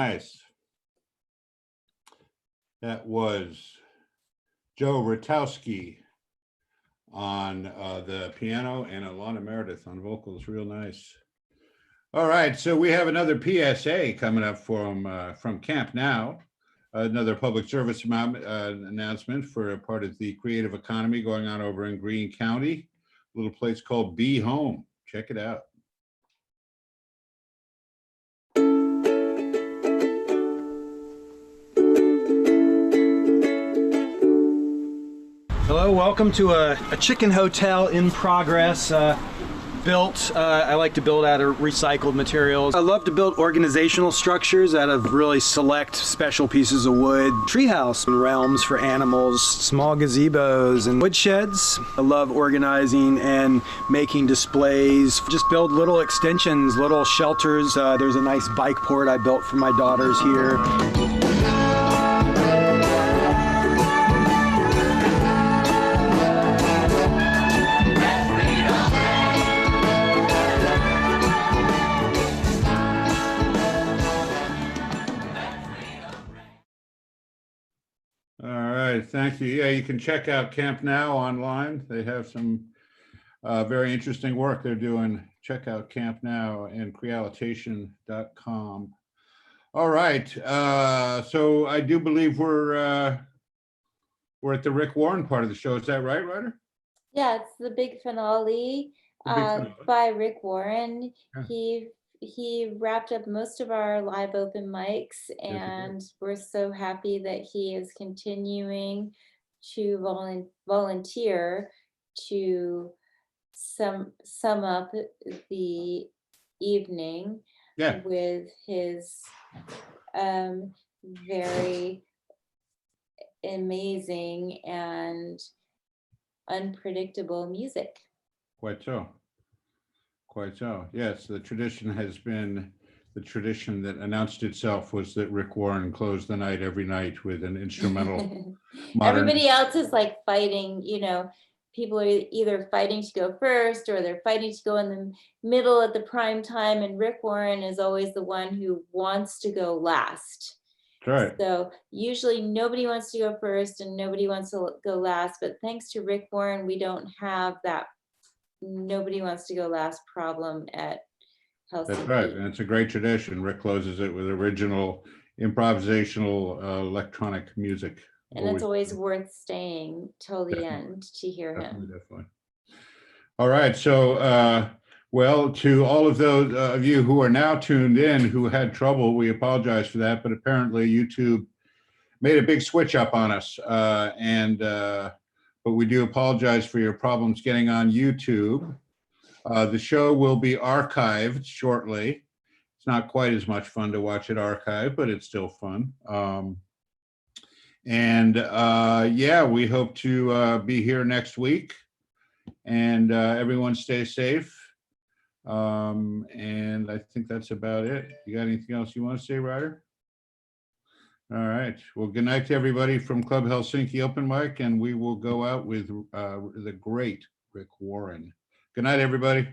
nice. That was Joe Rutkowski on the piano and Ilana Meredith on vocals. Real nice. All right, so we have another PSA coming up from Camp Now, another public service announcement for a part of the creative economy going on over in Greene County, a little place called Be Home. Check it out. Hello, welcome to a chicken hotel in progress. I like to build out of recycled materials. I love to build organizational structures out of really select special pieces of wood. Treehouse and realms for animals, small gazebos and woodsheds. I love organizing and making displays. Just build little extensions, little shelters. There's a nice bike port I built for my daughters here. Thank you. Yeah, you can check out Camp Now online. They have some very interesting work they're doing. Check out Camp Now and crealitation.com. All right. So I do believe we're at the Rick Warren part of the show. Is that right, Ryder? Yeah, it's the big finale by Rick Warren. Yeah. He wrapped up most of our live open mics, and we're so happy that he is continuing to volunteer to sum up the evening with his very amazing and unpredictable music. Quite so. Quite so. Yes, the tradition has been, the tradition that announced itself was that Rick Warren closed the night every night with an instrumental. Everybody else is like fighting, you know, people are either fighting to go first or they're fighting to go in the middle at the prime time. And Rick Warren is always the one who wants to go last. Right. So usually nobody wants to go first and nobody wants to go last. But thanks to Rick Warren, we don't have that nobody wants to go last problem at Helsinki. That's right, and it's a great tradition. Rick closes it with original improvisational electronic music. And it's always worth staying till the end to hear him. Definitely. All right, so well, to all of those of you who are now tuned in who had trouble, we apologize for that, but apparently YouTube made a big switch up on us, but we do apologize for your problems getting on YouTube. The show will be archived shortly. It's not quite as much fun to watch it archived, but it's still fun. Yeah, we hope to be here next week. And everyone stay safe. And I think that's about it. You got anything else you want to say, Ryder? All right. Well, good night to everybody from Club Helsinki Open Mic, and we will go out with the great Rick Warren. Good night, everybody.